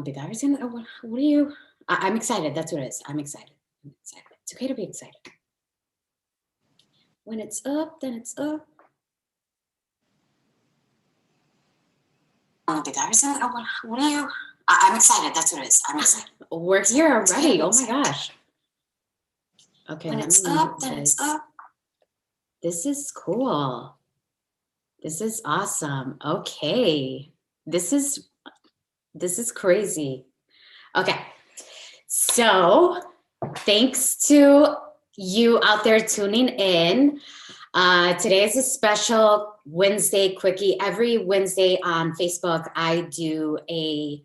The guy's in. What are you? I'm excited. That's what it is. I'm excited. I'm excited. It's okay to be excited. When it's up, then it's up. The guy's in. What are you? I'm excited. That's what it is. I'm excited. We're here already. Oh my gosh. Okay. When it's up, then it's up. This is cool. This is awesome. Okay. This is crazy. Okay. So thanks to you out there tuning in. Today is a special Wednesday Quickie. Every Wednesday on Facebook, I do a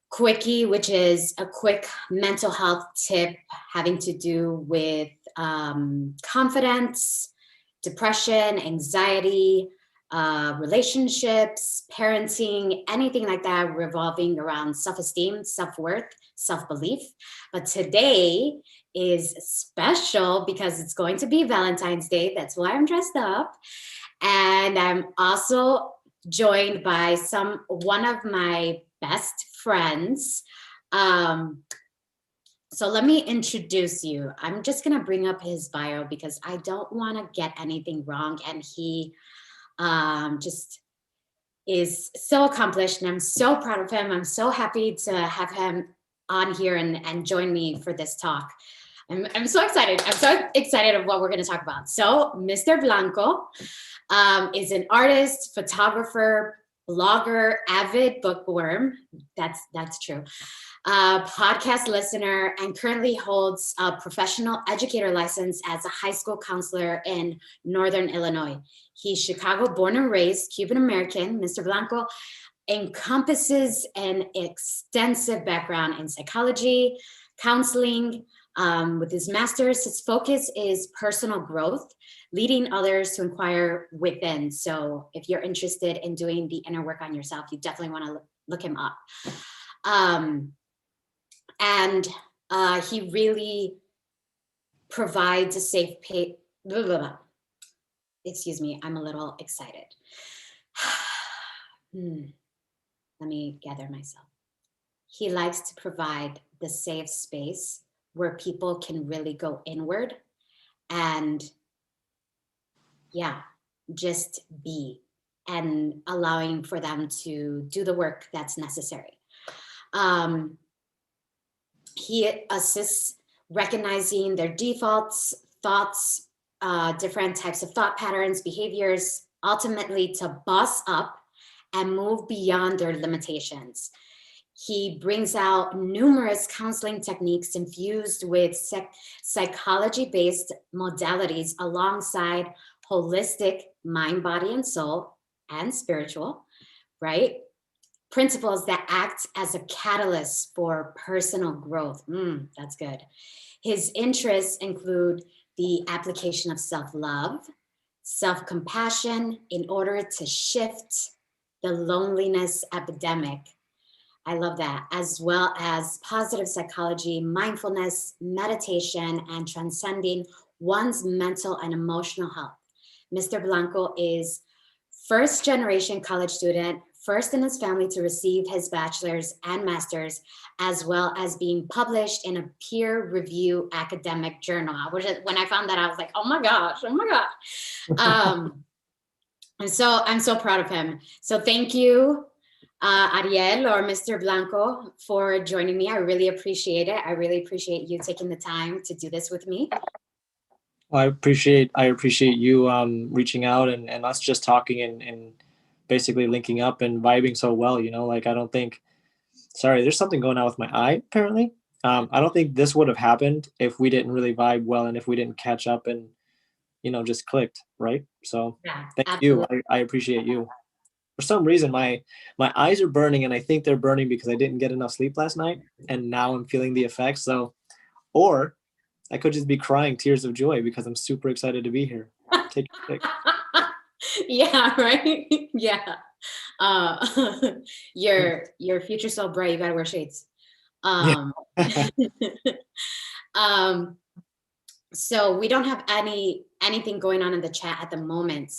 Quickie, which is a quick mental health tip having to do with confidence, depression, anxiety, relationships, parenting, anything like that revolving around self-esteem, self-worth, self-belief. But today is special because it's going to be Valentine's Day. That's why I'm dressed up. And I'm also joined by one of my best friends. So let me introduce you. I'm just going to bring up his bio because I don't want to get anything wrong. And he just is so accomplished, and I'm so proud of him. I'm so happy to have him on here and join me for this talk. I'm so excited. I'm so excited of what we're going to talk about. So Mr. Blanco is an artist, photographer, blogger, avid bookworm. That's true. Podcast listener, and currently holds a professional educator license as a high school counselor in Northern Illinois. He's Chicago born and raised, Cuban American. Mr. Blanco encompasses an extensive background in psychology, counseling. With his master's, his focus is personal growth, leading others to inquire within. So if you're interested in doing the inner work on yourself, you definitely want to look him up. And he really provides a safe space. Excuse me, I'm a little excited. Let me gather myself. He likes to provide the safe space where people can really go inward and, just be, and allowing for them to do the work that's necessary. He assists recognizing their defaults, thoughts, different types of thought patterns, behaviors, ultimately to boss up and move beyond their limitations. He brings out numerous counseling techniques infused with psychology-based modalities alongside holistic mind, body, and soul, and spiritual, right? Principles that act as a catalyst for personal growth. That's good. His interests include the application of self-love, self-compassion in order to shift the loneliness epidemic. I love that, as well as positive psychology, mindfulness, meditation, and transcending one's mental and emotional health. Mr. Blanco is first-generation college student, first in his family to receive his bachelor's and master's, as well as being published in a peer-review academic journal. When I found that, I was like, oh my gosh. And so I'm so proud of him. So thank you, Ariel or Mr. Blanco, for joining me. I really appreciate it. I really appreciate you taking the time to do this with me. Well, I appreciate you reaching out and us just talking and basically linking up and vibing so well, like I don't think, sorry, there's something going on with my eye apparently. I don't think this would have happened if we didn't really vibe well and if we didn't catch up and, just clicked, right? So thank absolutely. You. I appreciate you. For some reason, my eyes are burning, and I think they're burning because I didn't get enough sleep last night, and now I'm feeling the effects. So, or I could just be crying tears of joy because I'm super excited to be here. Take your pick. Yeah, right. Yeah. Your future's so bright. You gotta wear shades. So we don't have anything going on in the chat at the moment.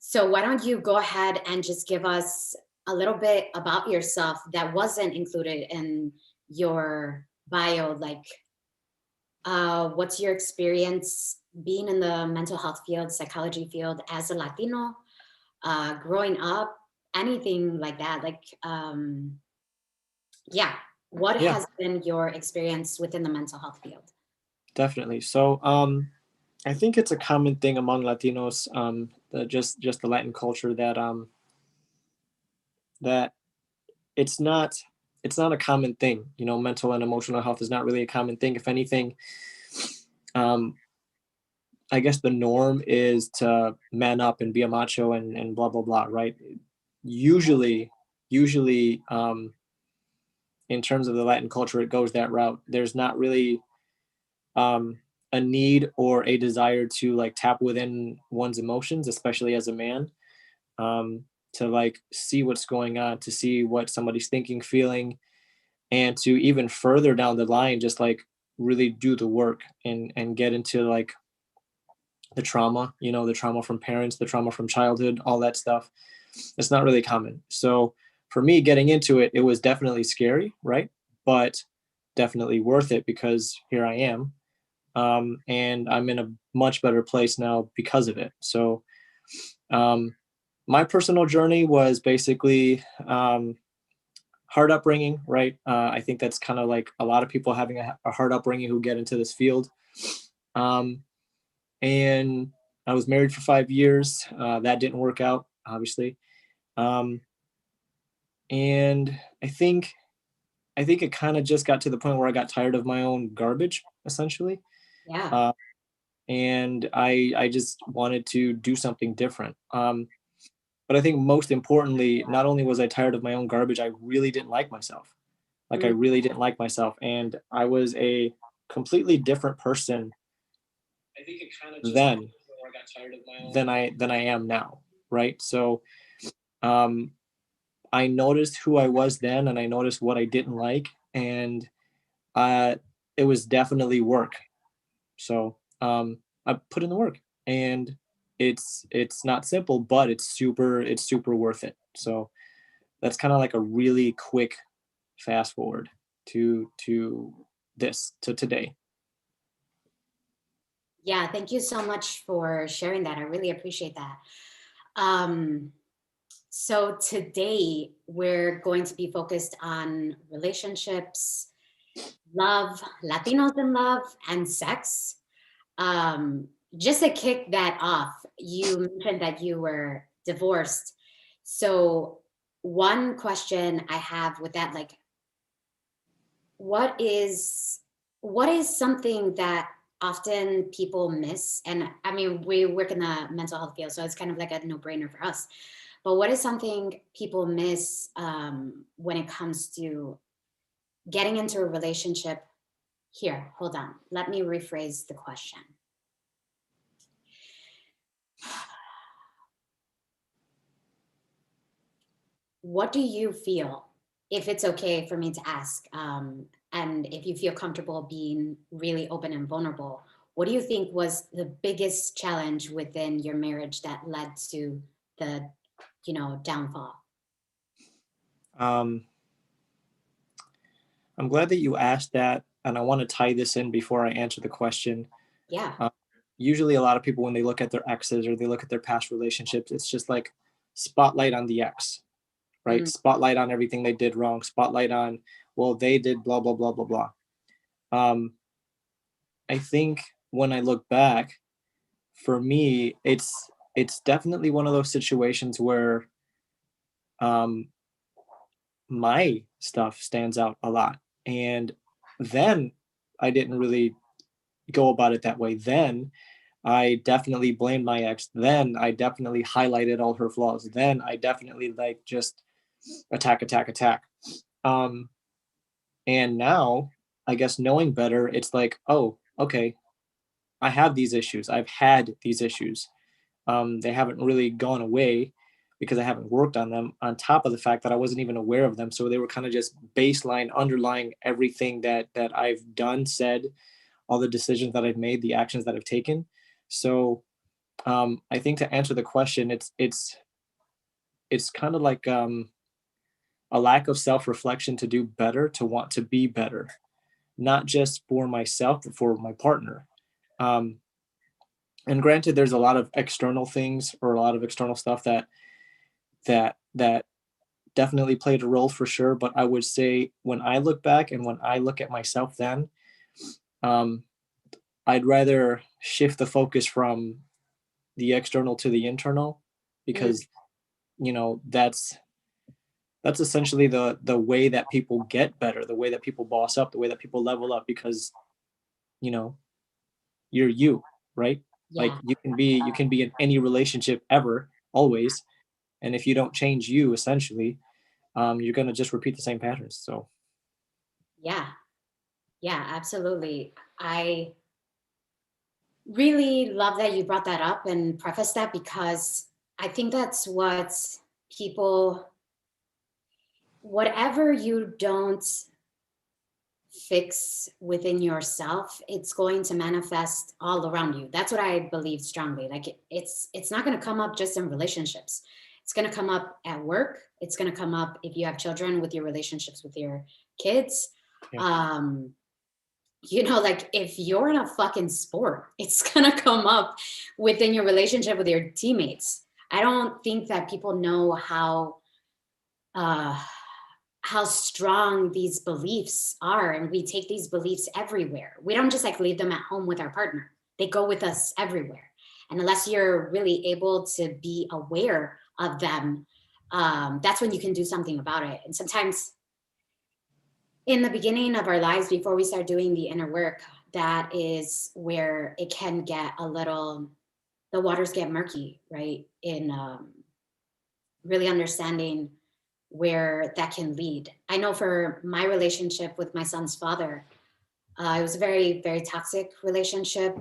So why don't you go ahead and just give us a little bit about yourself that wasn't included in your bio, like what's your experience being in the mental health field, psychology field as a Latino, growing up, anything like that? Like, yeah, what Yeah, has been your experience within the mental health field? definitely. So I think it's a common thing among Latinos, just the Latin culture, that it's not it's not a common thing. You know, mental and emotional health is not really a common thing. If anything, um, I guess the norm is to man up and be a macho and blah blah blah, right? Usually, in terms of the Latin culture, it goes that route. There's not really um, a need or a desire to like tap within one's emotions, especially as a man, to like see what's going on, to see what somebody's thinking, feeling, and to even further down the line, just like really do the work and get into like the trauma, you know, the trauma from parents, the trauma from childhood, all that stuff. It's not really common. So for me, getting into it, it was definitely scary, right? But definitely worth it because here I am, and I'm in a much better place now because of it. So um, my personal journey was basically hard upbringing, right? I think that's kind of like a lot of people having a hard upbringing who get into this field. Um, and I was married for 5 years. That didn't work out, obviously. Um, and I think it kind of just got to the point where I got tired of my own garbage, essentially. Yeah. Uh, and I just wanted to do something different. But I think most importantly, not only was I tired of my own garbage, I really didn't like myself. Like I Mm. really didn't like myself, and I was a completely different person I think it kind of just then where I got tired of my own than I am now, right? So um, I noticed who I was then, and I noticed what I didn't like, and uh, it was definitely work. So I put in the work, and it's not simple, but it's super worth it. So that's kind of like a really quick fast forward to this to today. Yeah, thank you so much for sharing that. I really appreciate that. Um, so today we're going to be focused on relationships, love, Latinos in love, and sex. Um, just to kick that off, you mentioned that you were divorced. So one question I have with that, like, what is what is something that often people miss? And I mean, we work in the mental health field, so it's kind of like a no-brainer for us. But what is something people miss when it comes to getting into a relationship? Here, hold on. Let me rephrase the question. What do you feel, if it's okay for me to ask, and if you feel comfortable being really open and vulnerable, what do you think was the biggest challenge within your marriage that led to the, downfall? Um, I'm glad that you asked that, and I want to tie this in before I answer the question. Yeah. Uh, Usually, a lot of people, when they look at their exes or they look at their past relationships, it's just like spotlight on the ex, right? Mm. Spotlight on everything they did wrong. Spotlight on, well, they did blah blah blah blah blah. Um, I think when I look back, for me, it's definitely one of those situations where um, my stuff stands out a lot, and then I didn't really go about it that way. Then I definitely blamed my ex. Then I definitely highlighted all her flaws. Then I definitely like just attack, attack, attack. Um, and now, I guess knowing better, it's like, oh, okay, I have these issues. I've had these issues. They haven't really gone away because I haven't worked on them. On top of the fact that I wasn't even aware of them, so they were kind of just baseline, underlying everything that I've done, said, all the decisions that I've made, the actions that I've taken. So I think to answer the question, it's kind of like a lack of self-reflection to do better, to want to be better, not just for myself, but for my partner. Um, and granted, there's a lot of external things or a lot of external stuff that definitely played a role for sure. But I would say when I look back and when I look at myself then, um, I'd rather shift the focus from the external to the internal, Mm, because you know that's essentially the way that people get better, the way that people boss up, the way that people level up, because you know you're you, right? Like yeah. you can be in any relationship ever, always, and if you don't change you, essentially, you're gonna just repeat the same patterns. So Yeah. Yeah, absolutely. I really love that you brought that up and preface that, because I think that's what people, whatever you don't fix within yourself, it's going to manifest all around you. That's what I believe strongly. Like it's not going to come up just in relationships. It's going to come up at work. It's going to come up if you have children, with your relationships with your kids. yeah, Um, like if you're in a fucking sport, it's gonna come up within your relationship with your teammates. I don't think that people know uh, how strong these beliefs are, and we take these beliefs everywhere. We don't just like leave them at home with our partner; they go with us everywhere. And unless you're really able to be aware of them, that's when you can do something about it. And sometimes in the beginning of our lives, before we start doing the inner work, that is where it can get a little, the waters get murky, right? In really understanding where that can lead. I know for my relationship with my son's father, it was a very, very toxic relationship.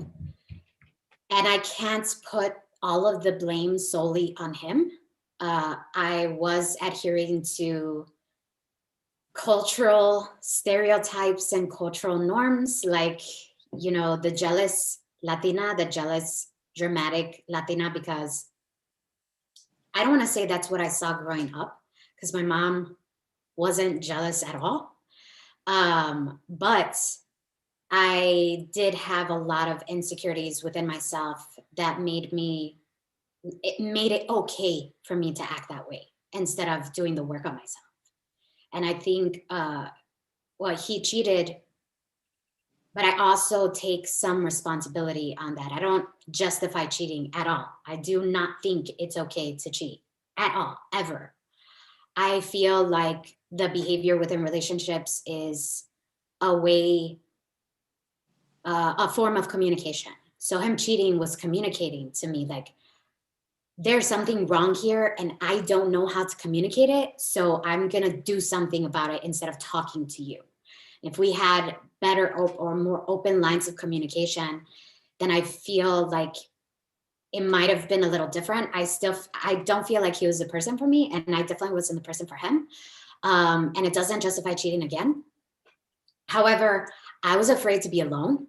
And I can't put all of the blame solely on him. I was adhering to cultural stereotypes and cultural norms, like the jealous Latina, the jealous dramatic Latina, because I don't want to say that's what I saw growing up, because my mom wasn't jealous at all. But I did have a lot of insecurities within myself that made it okay for me to act that way instead of doing the work on myself. And I think well, he cheated, but I also take some responsibility on that. I don't justify cheating at all. I do not think it's okay to cheat at all, ever. I feel like the behavior within relationships is a way, a form of communication. So him cheating was communicating to me like, there's something wrong here and I don't know how to communicate it. So I'm going to do something about it instead of talking to you. If we had better or more open lines of communication, then I feel like it might have been a little different. I don't feel like he was the person for me, and I definitely wasn't the person for him. And it doesn't justify cheating again. However, I was afraid to be alone,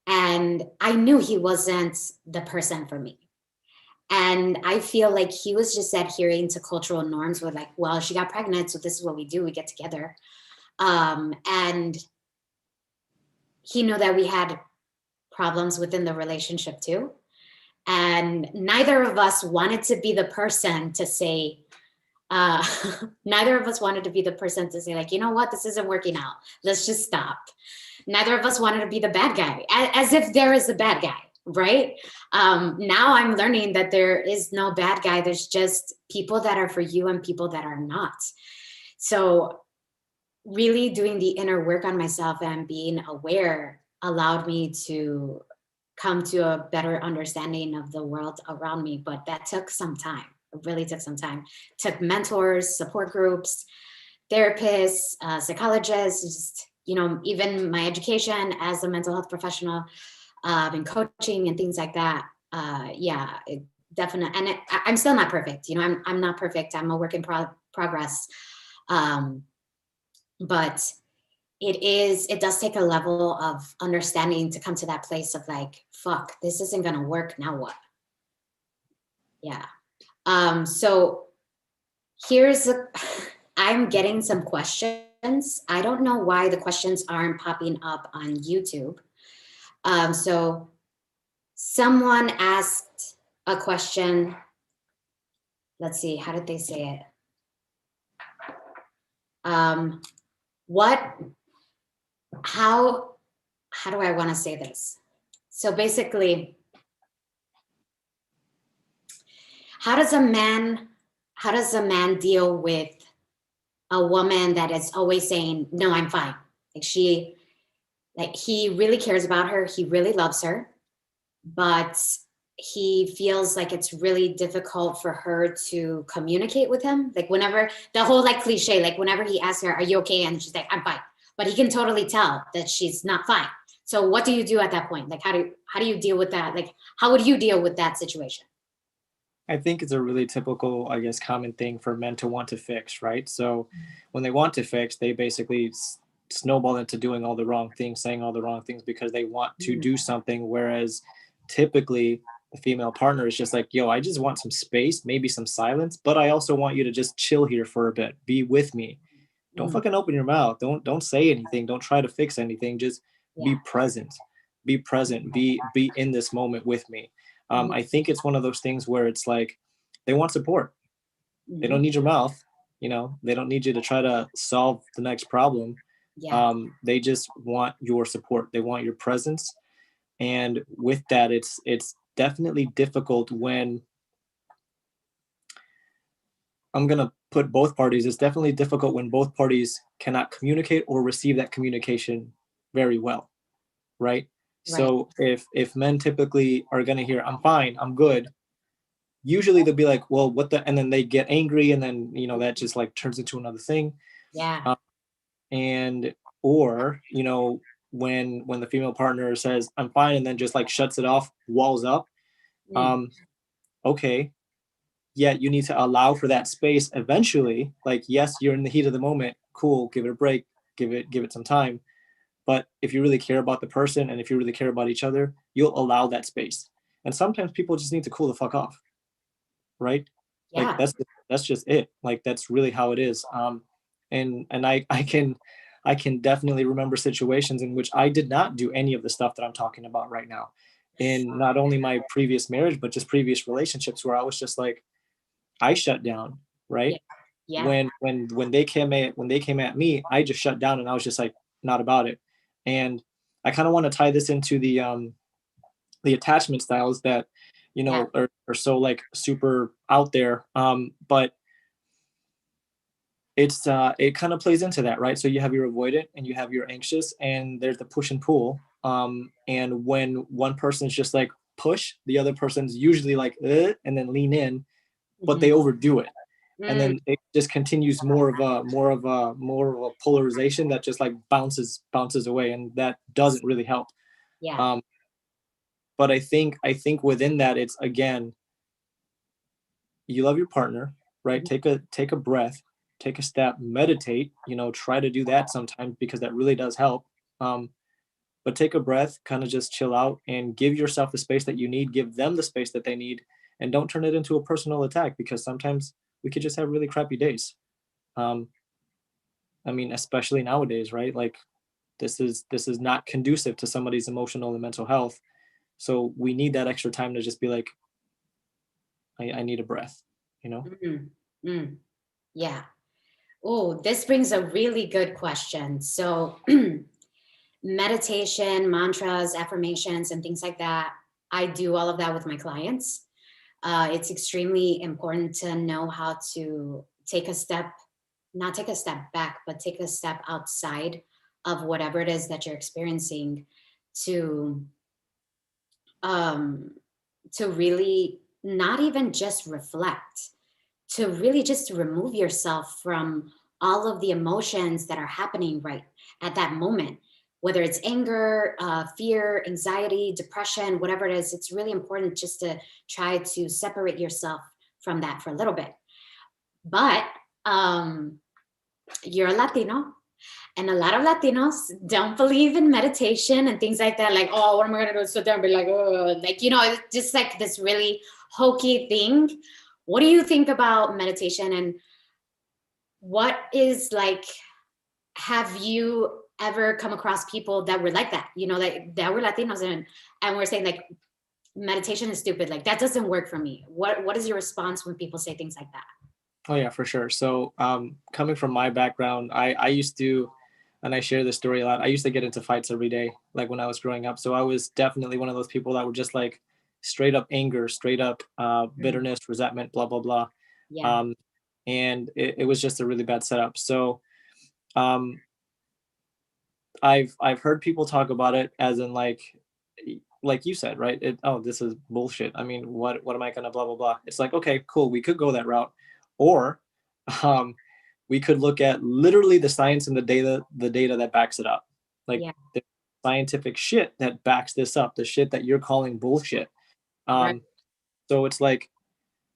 and I knew he wasn't the person for me. And I feel like he was just adhering to cultural norms with like, well, she got pregnant, so this is what we do. We get together. And he knew that we had problems within the relationship too. And neither of us wanted to be the person to say, uh, neither of us wanted to be the person to say, like, you know what, this isn't working out. Let's just stop. Neither of us wanted to be the bad guy, as if there is a bad guy, right? Now I'm learning that there is no bad guy. There's just people that are for you and people that are not. So really doing the inner work on myself and being aware allowed me to come to a better understanding of the world around me. But that took some time. It really took some time. Took mentors, support groups, therapists, psychologists, just, even my education as a mental health professional, and coaching and things like that. Yeah, it definitely. And I'm still not perfect. I'm not perfect. I'm a work in progress. But it does take a level of understanding to come to that place of like, fuck, this isn't going to work. Now what? Yeah. So here's I'm getting some questions. I don't know why the questions aren't popping up on YouTube. So someone asked a question. Let's see, how did they say it? What, how do I want to say this? So basically, how does a man deal with a woman that is always saying, no, I'm fine? Like he really cares about her. He really loves her, but he feels like it's really difficult for her to communicate with him. Like whenever the whole like cliche, like whenever he asks her, are you okay? And she's like, I'm fine. But he can totally tell that she's not fine. So what do you do at that point? Like, how do you deal with that? Like, how would you deal with that situation? I think it's a really typical, I guess, common thing for men to want to fix, right? So when they want to fix, they basically snowball into doing all the wrong things, saying all the wrong things because they want to Mm, do something. Whereas typically the female partner is just like, yo, I just want some space, maybe some silence, but I also want you to just chill here for a bit, be with me. Don't mm, fucking open your mouth. Don't say anything. Don't try to fix anything. Just be yeah. present. Be present. Be in this moment with me. Mhm, I think it's one of those things where it's like they want support. They don't mhm, need your mouth. You know, they don't need you to try to solve the next problem. yeah. They just want your support. They want your presence. And with that, it's definitely difficult when I'm gonna put both parties. It's definitely difficult when both parties cannot communicate or receive that communication very well, right? Right. So if men typically are gonna hear "I'm fine, I'm good," usually they'll be like, "Well, what the?" And then they get angry, and then that just like turns into another thing. Yeah. Uh, and or when the female partner says "I'm fine" and then just like shuts it off, walls up. Mm, Um, okay, yet you need to allow for that space eventually. Like, yes, you're in the heat of the moment, cool, give it a break, give it some time. But if you really care about the person and if you really care about each other, you'll allow that space. And sometimes people just need to cool the fuck off, right? Like yeah. that's just it. Like that's really how it is. And I can definitely remember situations in which I did not do any of the stuff that I'm talking about right now, in not only my previous marriage but just previous relationships, where I was just like, I shut down, Yeah. right? Yeah. When they came at me, I just shut down and I was just like, not about it. And I kind of want to tie this into the attachment styles that Yeah. are so like super out there. But it kind of plays into that, right? So you have your avoidant and you have your anxious, and there's the push and pull. And when one person's just like push, the other person's usually like and then lean in, but Mhm. they overdo it, and Mm, then it just continues more of a polarization that just like bounces away, and that doesn't really help. yeah. um but I think within that, it's again, you love your partner, right? Mhm. Take a breath, take a step, meditate, try to do that sometimes because that really does help. But take a breath, kind of just chill out and give yourself the space that you need, give them the space that they need, and don't turn it into a personal attack, because sometimes we could just have really crappy days. um I mean, especially nowadays, right? Like this is not conducive to somebody's emotional and mental health. So we need that extra time to just be like, I need a breath, you know? Mm, mm, yeah. Oh, this brings a really good question. So, meditation, mantras, affirmations, and things like that. I do all of that with my clients. It's extremely important to know how to take a step, not take a step back, but take a step outside of whatever it is that you're experiencing to um, really not even just reflect, to really just remove yourself from all of the emotions that are happening right at that moment, whether it's anger, fear, anxiety, depression, whatever it is. It's really important just to try to separate yourself from that for a little bit. But um, you're a Latino, and a lot of Latinos don't believe in meditation and things like that. Like, oh, what am I gonna do? Sit there and be like, oh, like, it's just like this really hokey thing. What do you think about meditation? And what is like, have you ever come across people that were like that, you know, like that were Latinos, and we're saying like meditation is stupid, like that doesn't work for me? What is your response when people say things like that? Oh yeah, for sure. So coming from my background, I used to, and I share this story a lot. I used to get into fights every day, like when I was growing up. So I was definitely one of those people that were just like straight up anger, straight up Mm, bitterness, resentment, blah blah blah. yeah. Um, and it was just a really bad setup. So um, I've heard people talk about it as in like you said, right? Oh, this is bullshit. I mean, what am I gonna blah blah blah? It's like, okay, cool, we could go that route, or um, we could look at literally the science and the data that backs it up, like Yeah. the scientific shit that backs this up, the shit that you're calling bullshit. Right. Um, so it's like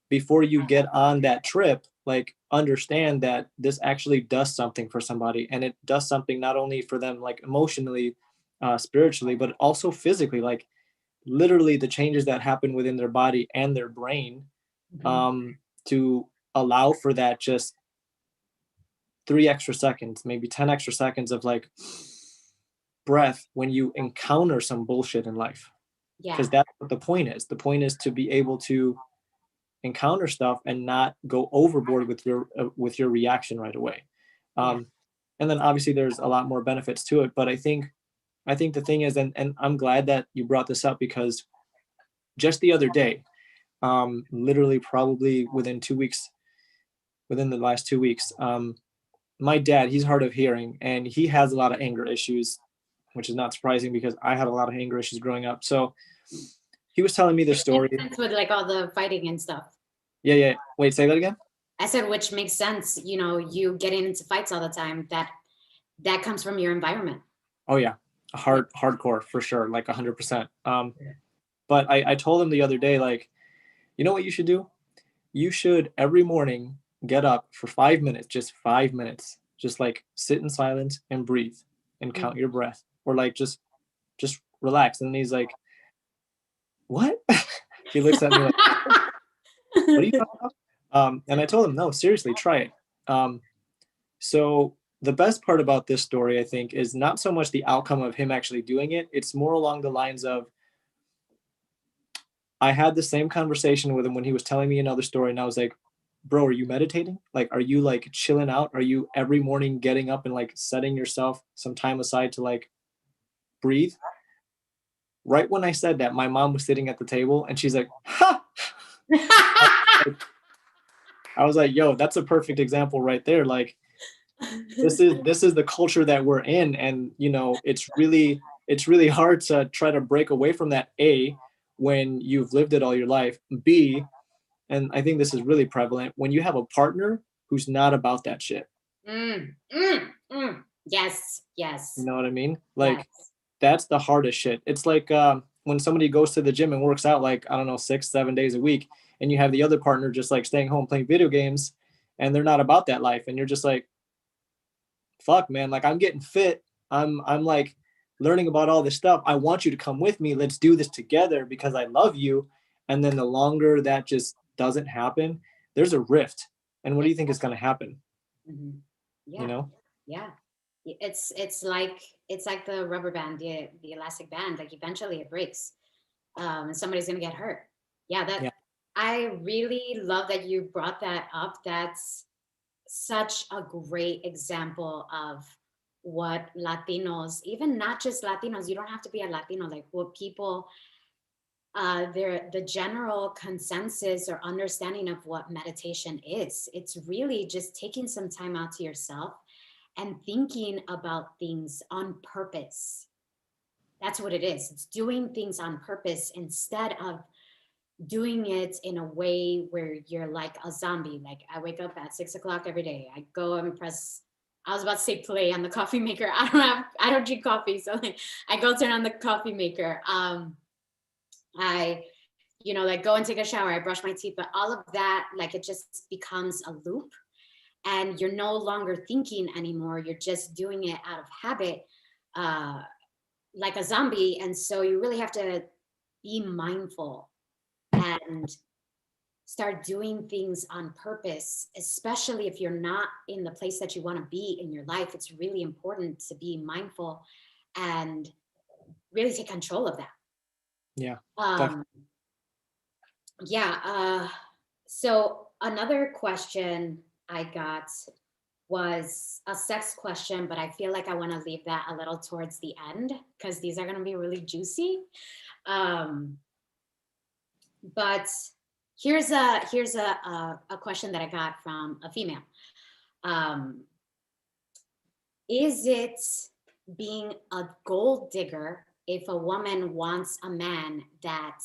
before you get on that trip, like understand that this actually does something for somebody, and it does something not only for them like emotionally, spiritually, but also physically, like literally the changes that happen within their body and their brain, Mhm. um, to allow for that just 3 extra seconds, maybe 10 extra seconds of like breath when you encounter some bullshit in life. Because Yeah. that's what the point is. The point is to be able to encounter stuff and not go overboard with your reaction right away. Yeah. Um, and then obviously there's a lot more benefits to it. But I think the thing is, and I'm glad that you brought this up because just the other day, literally probably within the last 2 weeks, my dad, he's hard of hearing and he has a lot of anger issues, which is not surprising because I had a lot of anger issues growing up. So he was telling me this Which makes story. sense with like all the fighting and stuff. Yeah, yeah. Wait, say that again. I said, which makes sense, you know, you getting into fights all the time, that comes from your environment. Oh yeah, Yeah. hardcore for sure, like 100%. But I told him the other day, like, you know what you should do? You should every morning get up for 5 minutes, just 5 minutes, just like sit in silence and breathe and Mm. count your breath, or like just relax. And then he's like, "What?" He looks at me like, "What are you talking about?" And I told him, "No, seriously, try it." Um, so the best part about this story, I think, is not so much the outcome of him actually doing it. It's more along the lines of I had the same conversation with him when he was telling me another story, and I was like, "Bro, are you meditating? Like, are you like chilling out? Are you every morning getting up and like setting yourself some time aside to like breathe?" Right when I said that, my mom was sitting at the table, and she's like, "Ha!" I was like, "Yo, that's a perfect example right there. Like, this is the culture that we're in, and it's really hard to try to break away from that. A, when you've lived it all your life. B, and I think this is really prevalent when you have a partner who's not about that shit. Mm, mm, mm. Yes, You yes, know what I mean? yes. Like that's the hardest shit. It's like when somebody goes to the gym and works out like I don't know 6 7 days a week, and you have the other partner just like staying home playing video games, and they're not about that life, and you're just like, fuck, man, like I'm getting fit. I'm like learning about all this stuff. I want you to come with me. Let's do this together because I love you. And then the longer that just doesn't happen, there's a rift. And what do you think is going to happen? Mhm. You Yeah, know? yeah. It's like the rubber band, the elastic band. Like eventually it breaks, and somebody's gonna get hurt. Yeah, Yeah. that I really love that you brought that up. That's such a great example of what Latinos, even not just Latinos, you don't have to be a Latino, like what people, the general consensus or understanding of what meditation is. It's really just taking some time out to yourself and thinking about things on purpose. That's what it is. It's doing things on purpose instead of doing it in a way where you're like a zombie. Like I wake up at 6 o'clock every day. I go and press. I was about to say play on the coffee maker. I don't drink coffee, so like I go turn on the coffee maker. I, like go and take a shower. I brush my teeth, but all of that, like it just becomes a loop, and you're no longer thinking anymore. You're just doing it out of habit, uh, like a zombie. And so you really have to be mindful and start doing things on purpose, especially if you're not in the place that you want to be in your life. It's really important to be mindful and really take control of that. Yeah, Um, definitely. yeah. So another question I got was a sex question, but I feel like I want to leave that a little towards the end because these are going to be really juicy. Um, but here's a question that I got from a female. Um, is it being a gold digger if a woman wants a man that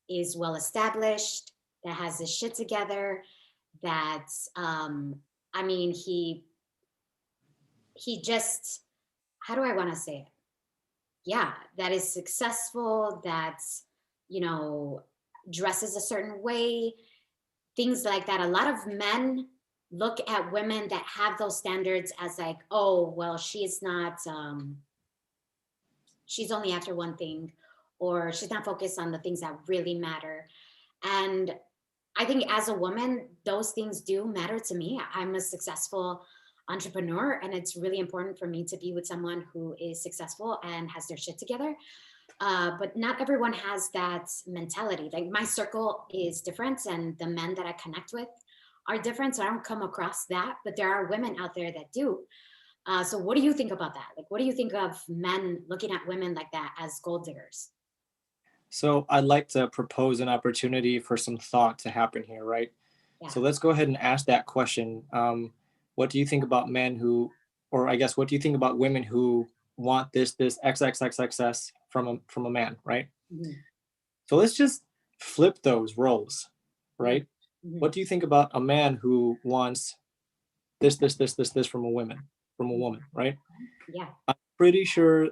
is well established, that has his shit together, that I mean he just, how do I want to say it? Yeah, that is successful, that's, you know, dresses a certain way, things like that. A lot of men look at women that have those standards as like, oh, well, she's not, she's only after one thing, or she's not focused on the things that really matter. And I think as a woman, those things do matter to me. I'm a successful entrepreneur, and it's really important for me to be with someone who is successful and has their shit together. But not everyone has that mentality. Like my circle is different, and the men that I connect with are different. So I don't come across that, but there are women out there that do. So what do you think about that? Like, what do you think of men looking at women like that as gold diggers? So I'd like to propose an opportunity for some thought to happen here, right? Yeah. So let's go ahead and ask that question. What do you think about men who, or I guess, what do you think about women who want this XXXXS from a man, right? Mhm. So let's just flip those roles, Mm. right? Mhm. What do you think about a man who wants this from a woman, right? Yeah. I'm pretty sure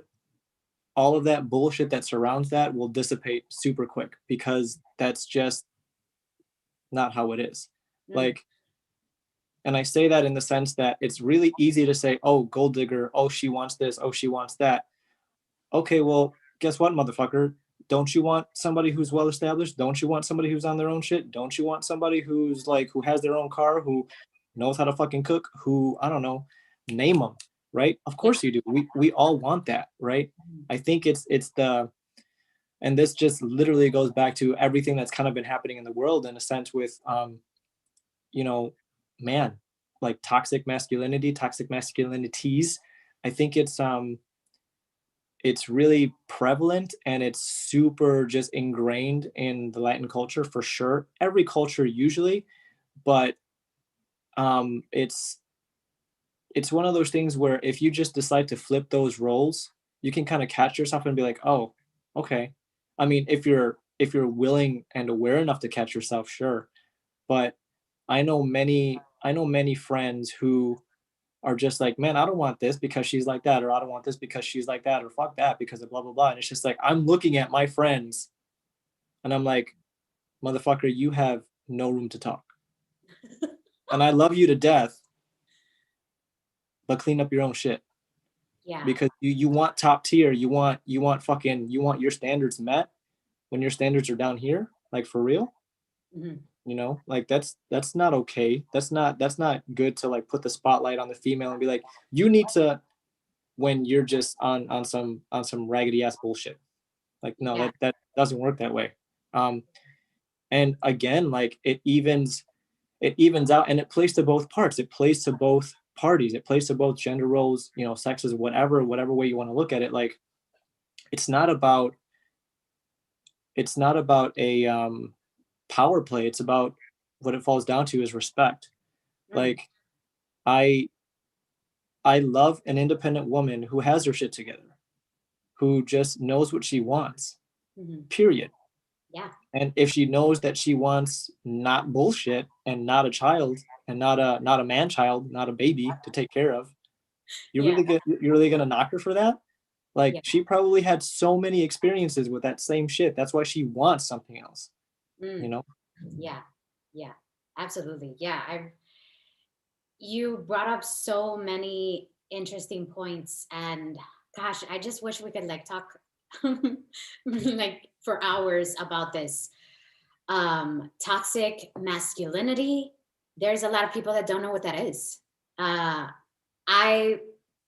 all of that bullshit that surrounds that will dissipate super quick because that's just not how it is. Mm. Like, and I say that in the sense that it's really easy to say, oh, gold digger, oh, she wants this, oh, she wants that. Okay, well, guess what, motherfucker? Don't you want somebody who's well established? Don't you want somebody who's on their own shit? Don't you want somebody who's like, who has their own car, who knows how to fucking cook, who, I don't know, name them, right? Of Yeah. course you do. We all want that, right? Mhm. I think it's the, and this just literally goes back to everything that's kind of been happening in the world in a sense with you know, man, like toxic masculinity, toxic masculinities. I think it's really prevalent and it's super just ingrained in the Latin culture for sure. Every culture usually, but it's one of those things where if you just decide to flip those roles, you can kind of catch yourself and be like, oh, okay. I mean, if you're willing and aware enough to catch yourself, sure. But I know many friends who are just like, man, I don't want this because she's like that, or I don't want this because she's like that, or fuck that because of blah blah blah. And it's just like I'm looking at my friends and I'm like, motherfucker, you have no room to talk. And I love you to death, but clean up your own shit. Yeah. Because you want top tier, you want your standards met when your standards are down here, like for real. Mhm. Like that's not okay. That's not good to like put the spotlight on the female and be like, you need to, when you're just on some raggedy ass bullshit. Like no, Yeah. that doesn't work that way. um and again, like it evens out, and it plays to both parts. It plays to both parties. It plays to both gender roles, sexes, whatever way you want to look at it. Like it's not about a power play. It's about, what it falls down to is respect. Mm. Like I I love an independent woman who has her shit together, who just knows what she wants. Mhm. Period. Yeah. And if she knows that she wants not bullshit and not a child and not a man child, not a baby to take care of, Yeah. you're really gonna knock her for that? Like Yeah. she probably had so many experiences with that same shit. That's why she wants something else, you Mm. know? Yeah. Yeah. Absolutely. Yeah. You brought up so many interesting points, and gosh, I just wish we could like talk like for hours about this. toxic masculinity. There's a lot of people that don't know what that is. I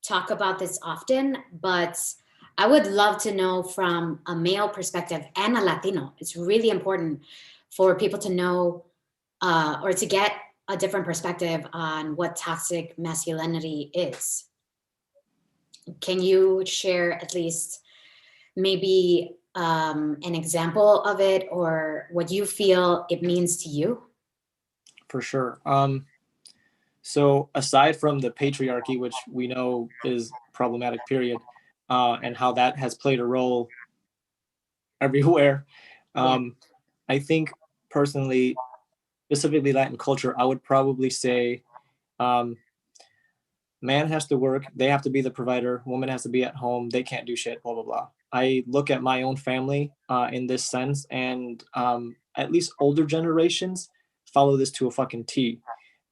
talk about this often, but I would love to know from a male perspective and a Latino. It's really important for people to know or to get a different perspective on what toxic masculinity is. Can you share at least maybe an example of it or what you feel it means to you? For sure. So aside from the patriarchy, which we know is problematic, period, and how that has played a role everywhere, Yeah. I think personally, specifically Latin culture, I would probably say um, man has to work, they have to be the provider, woman has to be at home, they can't do shit, blah blah blah. I look at my own family in this sense, and at least older generations follow this to a fucking T.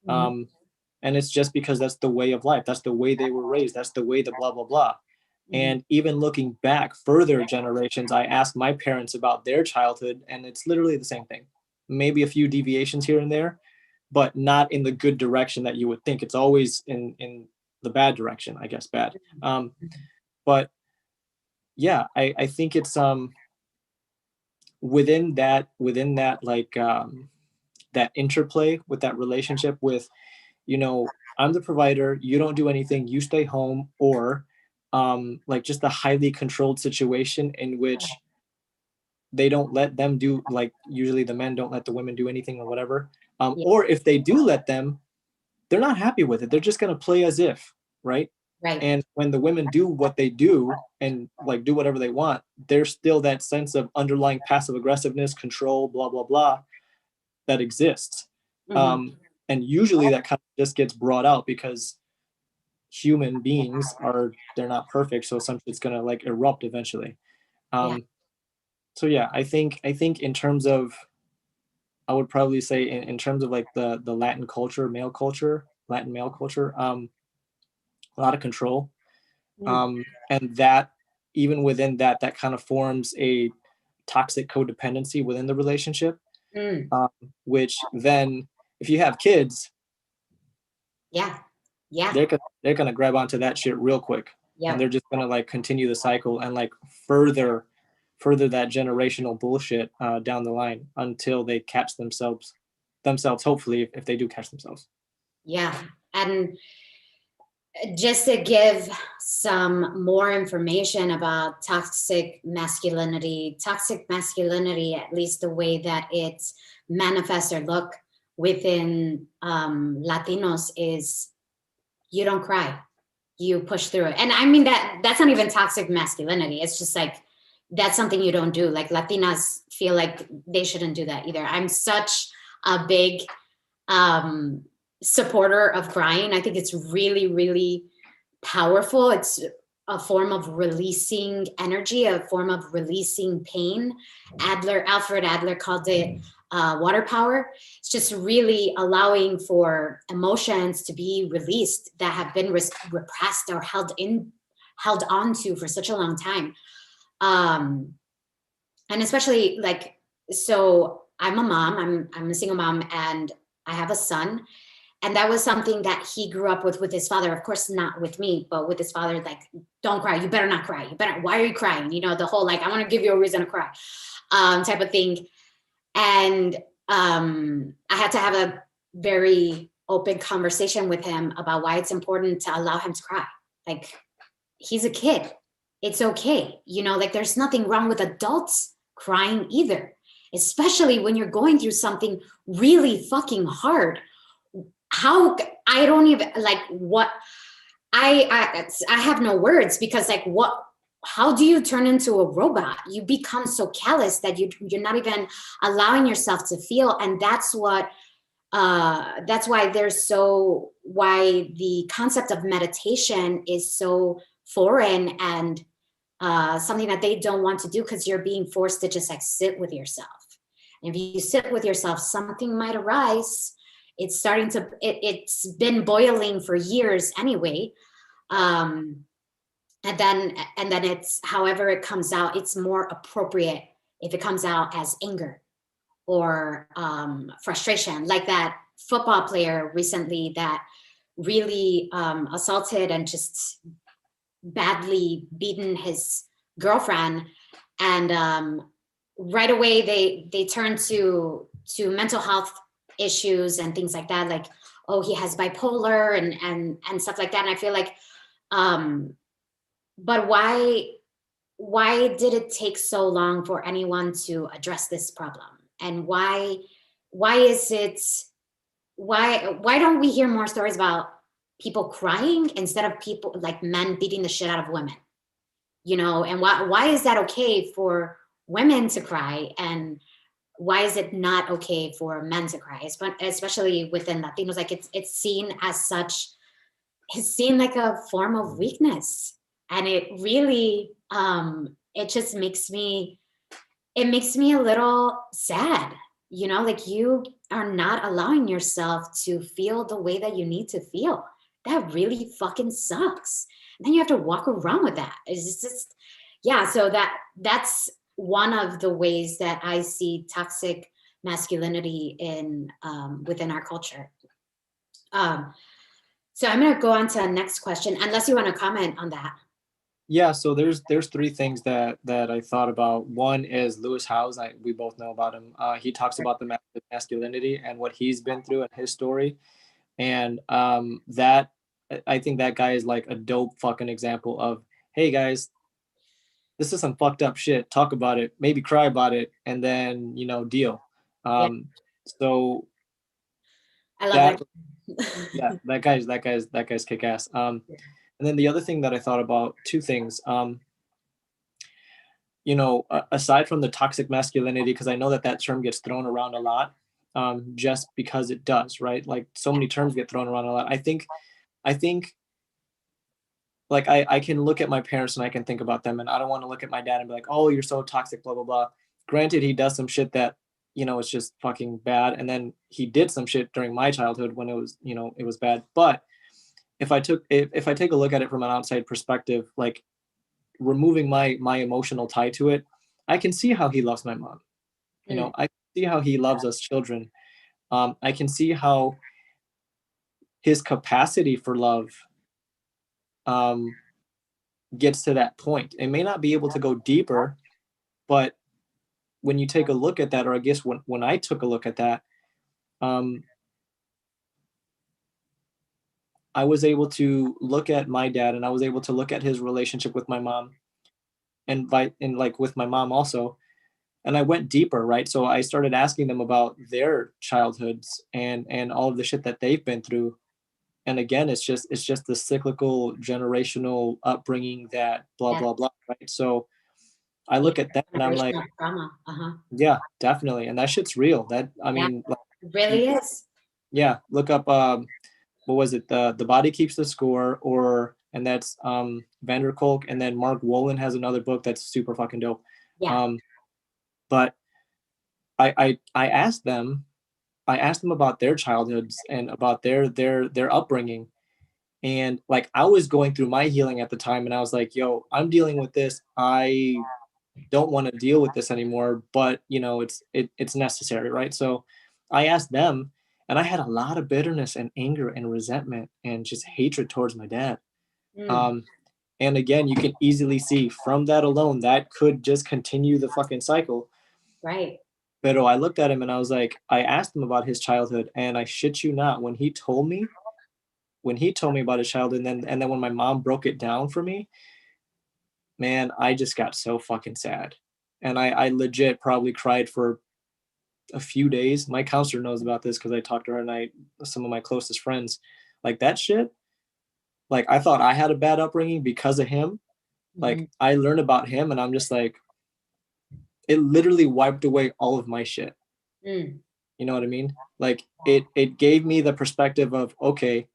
Mhm. Um, and it's just because that's the way of life, that's the way they were raised, that's the way the blah blah blah. Mhm. And even looking back further generations, I asked my parents about their childhood, and it's literally the same thing. Maybe a few deviations here and there, but not in the good direction that you would think. It's always in the bad direction, I guess, bad. But yeah, I think it's within that like that interplay with that relationship with, I'm the provider, you don't do anything, you stay home, or like just a highly controlled situation in which they don't let them do, like usually the men don't let the women do anything or whatever. Yeah. Or if they do let them, they're not happy with it. They're just going to play as if, right? Right. And when the women do what they do and like do whatever they want, there's still that sense of underlying passive aggressiveness, control, blah, blah, blah, that exists. Mhm. And usually that kind of just gets brought out because human beings they're not perfect. So some shit's going to like erupt eventually. Yeah. So yeah, I think in terms of, I would probably say in terms of like the Latin culture, male culture, Latin male culture, a lot of control. Mm. And that, even within that, that kind of forms a toxic codependency within the relationship, Mm. which then, if you have kids, Yeah. Yeah. they're gonna grab onto that shit real quick, and they're Yep. just gonna like continue the cycle and like further that generational bullshit down the line until they catch themselves, hopefully, if they do catch themselves. Yeah. And just to give some more information about toxic masculinity, at least the way that it manifests or look within Latinos, is you don't cry, you push through it. And I mean that's not even toxic masculinity. It's just like that's something you don't do. Like Latinas feel like they shouldn't do that either. I'm such a big um, supporter of crying. I think it's really, really powerful. It's a form of releasing energy, a form of releasing pain. Alfred Adler called it water power. It's just really allowing for emotions to be released that have been repressed or held onto for such a long time. Um, and especially like, so I'm a mom, I'm a single mom, and I have a son, and that was something that he grew up with his father, of course not with me, but with his father, like, don't cry, you better not cry, you better, why are you crying, the whole like, I want to give you a reason to cry type of thing. And I had to have a very open conversation with him about why it's important to allow him to cry. Like, he's a kid, it's okay, like there's nothing wrong with adults crying either, especially when you're going through something really fucking hard. How I don't even like what I have no words, because like what, how do you turn into a robot? You become so callous that you're not even allowing yourself to feel. And that's why the concept of meditation is so foreign and something that they don't want to do, because you're being forced to just like sit with yourself. And if you sit with yourself, something might arise. It's been boiling for years anyway. Um, and then it's, however it comes out, it's more appropriate if it comes out as anger or frustration, like that football player recently that really assaulted and just badly beaten his girlfriend, and right away they turn to mental health issues and things like that, like, oh, he has bipolar and stuff like that. And I feel like, but why did it take so long for anyone to address this problem? And why is it, why don't we hear more stories about people crying instead of people, like men beating the shit out of women, you know? And why is that okay for women to cry, and why is it not okay for men to cry, especially within Latinos? Like it's seen as such, it's seen like a form of weakness, and it really it just makes me, it makes me a little sad, you know, like you are not allowing yourself to feel the way that you need to feel. That really fucking sucks. And then you have to walk around with that. It's just, yeah. So that's one of the ways that I see toxic masculinity in within our culture. So I'm going to go on to the next question, unless you want to comment on that. Yeah, so there's three things that I thought about. One is Lewis Howes. We both know about him. He talks about the masculinity and what he's been through and his story, and that I think that guy is like a dope fucking example of, hey guys, this is some fucked up shit. Talk about it, maybe cry about it, and then deal. Yeah, So I love that, that. yeah, that guy's kick ass. And then the other thing that I thought about, two things. Aside from the toxic masculinity, because I know that term gets thrown around a lot, just because it does, right? Like so many terms get thrown around a lot. I think like I can look at my parents and I can think about them, and I don't want to look at my dad and be like, oh, you're so toxic, blah, blah, blah. Granted, he does some shit that, it's just fucking bad. And then he did some shit during my childhood when it was bad. But if I take a look at it from an outside perspective, like removing my emotional tie to it, I can see how he loves my mom. I can see how he loves us children. I can see how his capacity for love gets to that point. It may not be able to go deeper, but when you take a look at that, or I guess when I took a look at that, I was able to look at my dad, and I was able to look at his relationship with my mom, and like with my mom also. And I went deeper, right? So I started asking them about their childhoods and all of the shit that they've been through. And again, it's just the cyclical generational upbringing that blah Yeah, blah blah, right? So I yeah, look at that and I'm like, generational trauma. yeah, definitely. And that shit's real. That, I Yeah, mean, like, it really is. yeah, look up what was it? The Body Keeps the Score, and that's Vander Kolk, and then Mark Wolin has another book that's super fucking dope. Yeah. Um but I asked them about their childhoods and about their upbringing. And like I was going through my healing at the time, and I was like, yo, I'm dealing with this. I don't want to deal with this anymore, but it's necessary, right? So I asked them, and I had a lot of bitterness and anger and resentment and just hatred towards my dad. Mm, Um, and again, you can easily see from that alone that could just continue the fucking cycle. right. But I looked at him and I was like, I asked him about his childhood, and I shit you not, when he told me about his childhood, and then when my mom broke it down for me, man, I just got so fucking sad. And I legit probably cried for a few days. My counselor knows about this because I talked to her, and some of my closest friends, like that shit. Like I thought I had a bad upbringing because of him. Mhm. Like I learned about him, and I'm just like, it literally wiped away all of my shit. Mm, You know what I mean? Like it gave me the perspective of, okay,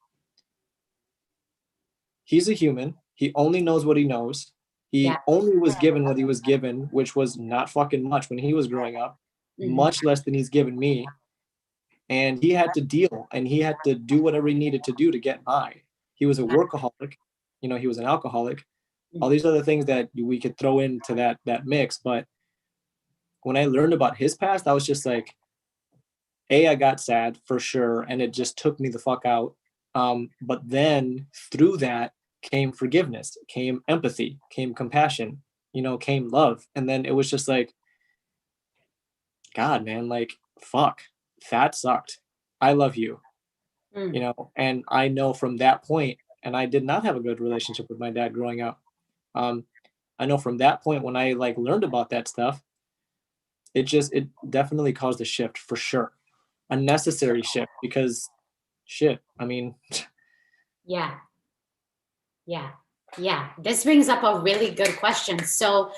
he's a human. He only knows what he knows. yeah. He only was given what he was given, which was not fucking much when he was growing up, Mhm. much less than he's given me. And he had to deal, and he had to do whatever he needed to do to get by. He was a workaholic, he was an alcoholic, all Mm, these other things that we could throw into that mix. But when I learned about his past, I was just like, I got sad for sure, and it just took me the fuck out. But then through that came forgiveness, came empathy, came compassion, came love. And then it was just like, God, man, like, fuck, that sucked. I love you, Mm. and I know from that point, and I did not have a good relationship with my dad growing up. Um, I know from that point when I like learned about that stuff, it definitely caused a shift for sure. A necessary shift because shit, I mean, Yeah, yeah, yeah. This brings up a really good question. So,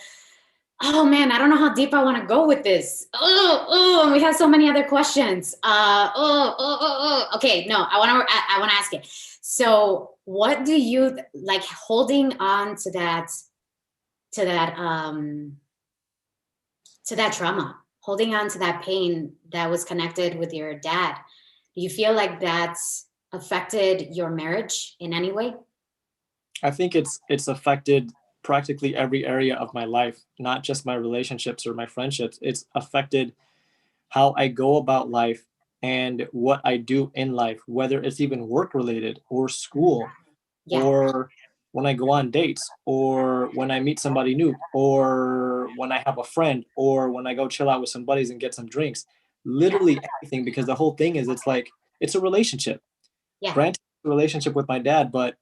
oh man, I don't know how deep I want to go with this. And we have so many other questions. Okay, no, I want to ask it. So, what do you like holding on to to that, um, to that trauma, holding on to that pain that was connected with your dad? Do you feel like that's affected your marriage in any way? I think it's affected practically every area of my life, not just my relationships or my friendships. It's affected how I go about life and what I do in life, whether it's even work related or school Yeah, or when I go on dates or when I meet somebody new or when I have a friend or when I go chill out with some buddies and get some drinks. yeah, Literally anything, because the whole thing is it's like it's a relationship. yeah, Granted, a relationship with my dad, but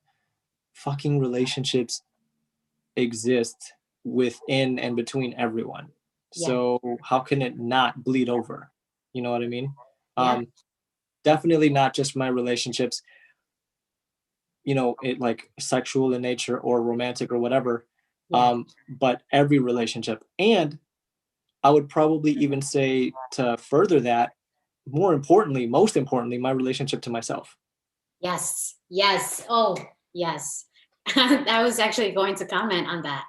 fucking relationships exist within and between everyone. yeah, So how can it not bleed over? You know what I mean? yeah, Um, Definitely not just my relationships, it like sexual in nature or romantic or whatever, yeah. but every relationship. And I would probably even say to further that, more importantly, most importantly, my relationship to myself. Yes, yes. Oh, yes. I was actually going to comment on that.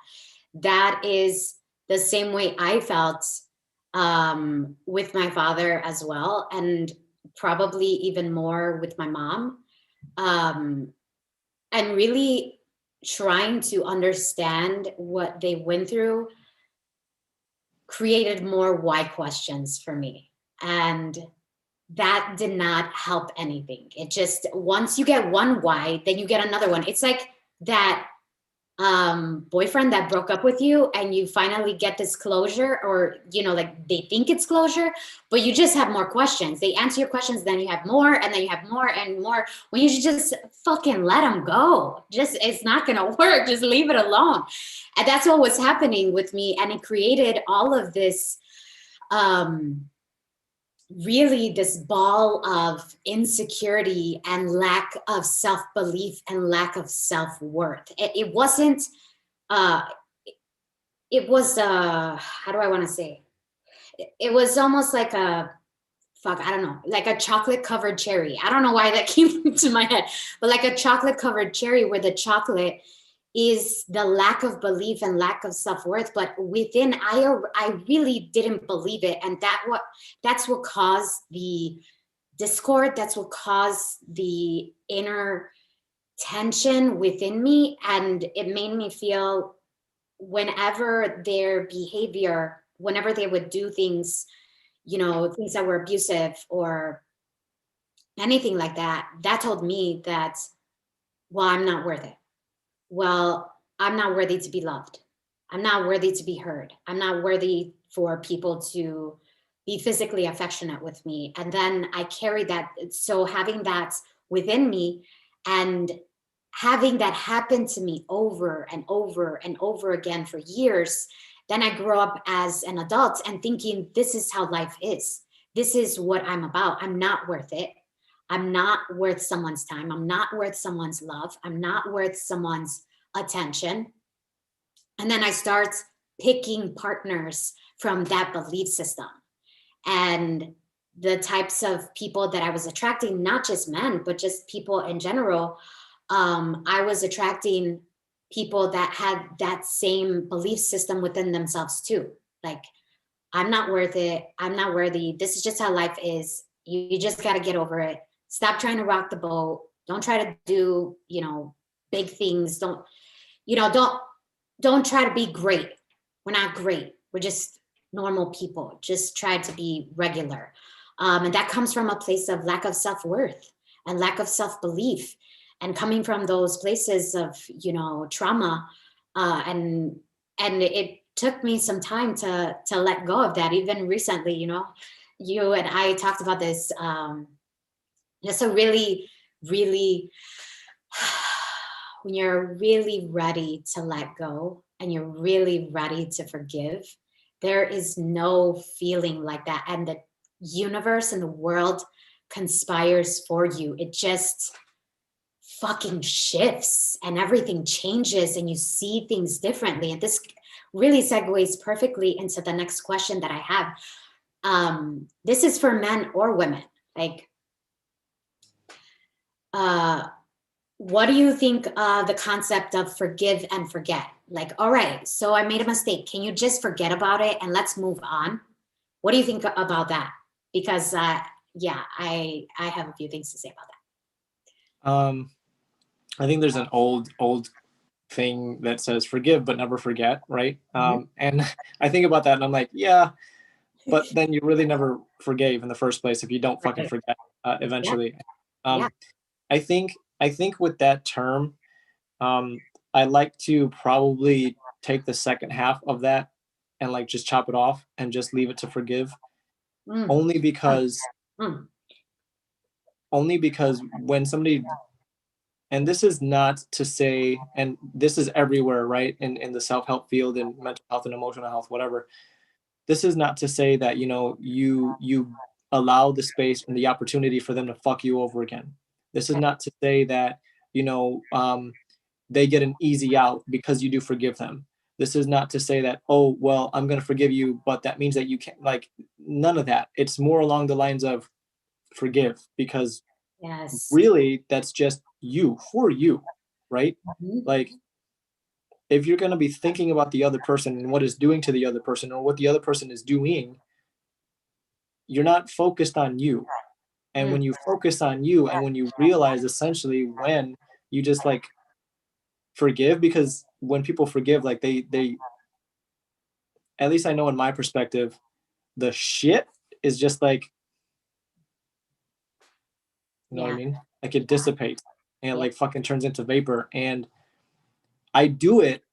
That is the same way I felt with my father as well, and probably even more with my mom. Um, and really trying to understand what they went through created more why questions for me. And that did not help anything. It just, once you get one why, then you get another one. It's like that boyfriend that broke up with you and you finally get this closure, or like they think it's closure, but you just have more questions. They answer your questions, then you have more, and then you have more and more. When you should just fucking let them go. Just, it's not gonna work. Just leave it alone. And that's what was happening with me, and it created all of this really this ball of insecurity and lack of self-belief and lack of self-worth. It wasn't uh it was how do I want to say it was almost like a fuck, I don't know, like a chocolate covered cherry. I don't know why that came into my head, but like a chocolate covered cherry where the chocolate is the lack of belief and lack of self-worth, but within I really didn't believe it, and that's what caused the discord. That's what caused the inner tension within me, and it made me feel whenever their behavior, whenever they would do things, things that were abusive or anything like that, that told me that, well, I'm not worth it. Well, I'm not worthy to be loved. I'm not worthy to be heard. I'm not worthy for people to be physically affectionate with me. And then I carry that. So having that within me and having that happen to me over and over and over again for years, then I grow up as an adult and thinking, this is how life is. This is what I'm about. I'm not worth it. I'm not worth someone's time. I'm not worth someone's love. I'm not worth someone's attention. And then I start picking partners from that belief system. And the types of people that I was attracting, not just men, but just people in general, I was attracting people that had that same belief system within themselves too. Like, I'm not worth it. I'm not worthy. This is just how life is. You just got to get over it. Stop trying to rock the boat. Don't try to do, big things. You know, don't don't try to be great. We're not great. We're just normal people. Just try to be regular. And that comes from a place of lack of self-worth and lack of self-belief, and coming from those places of, you know, trauma. And it took me some time to let go of that. Even recently, you know, you and I talked about this. It's a really, really, when you're really ready to let go and you're really ready to forgive, there is no feeling like that. And the universe and the world conspires for you. It just fucking shifts and everything changes and you see things differently. And this really segues perfectly into the next question that I have. This is for men or women. Like, what do you think of the concept of forgive and forget? Like, all right, so I made a mistake. Can you just forget about it and let's move on? What do you think about that? Because yeah, I have a few things to say about that. I think there's an old thing that says forgive but never forget, right? And I think about that and I'm like, yeah, but then you really never forgave in the first place if you don't fucking Right. forget Yeah. eventually. Yeah. I think with that term, I like to probably take the second half of that and like just chop it off and just leave it to forgive. Mm, Only because mm, only because when somebody, and this is not to say, and this is everywhere, right? In the self-help field and mental health and emotional health, whatever. This is not to say that, you know, you allow the space and the opportunity for them to fuck you over again. This is okay. not to say that, you know, they get an easy out because you do forgive them. This is not to say that, oh, well, I'm going to forgive you, but that means that you can't, like, none of that. It's more along the lines of forgive, because Yes. really that's just you for you, right? Mhm. Like, if you're going to be thinking about the other person and what it's doing to the other person or what the other person is doing, you're not focused on you. And Mm, when you focus on you and when you realize essentially when you just like forgive, because when people forgive, like they at least I know in my perspective, the shit is just like, you know what I yeah. mean? Like it dissipates and it Yeah. like fucking turns into vapor. And I do it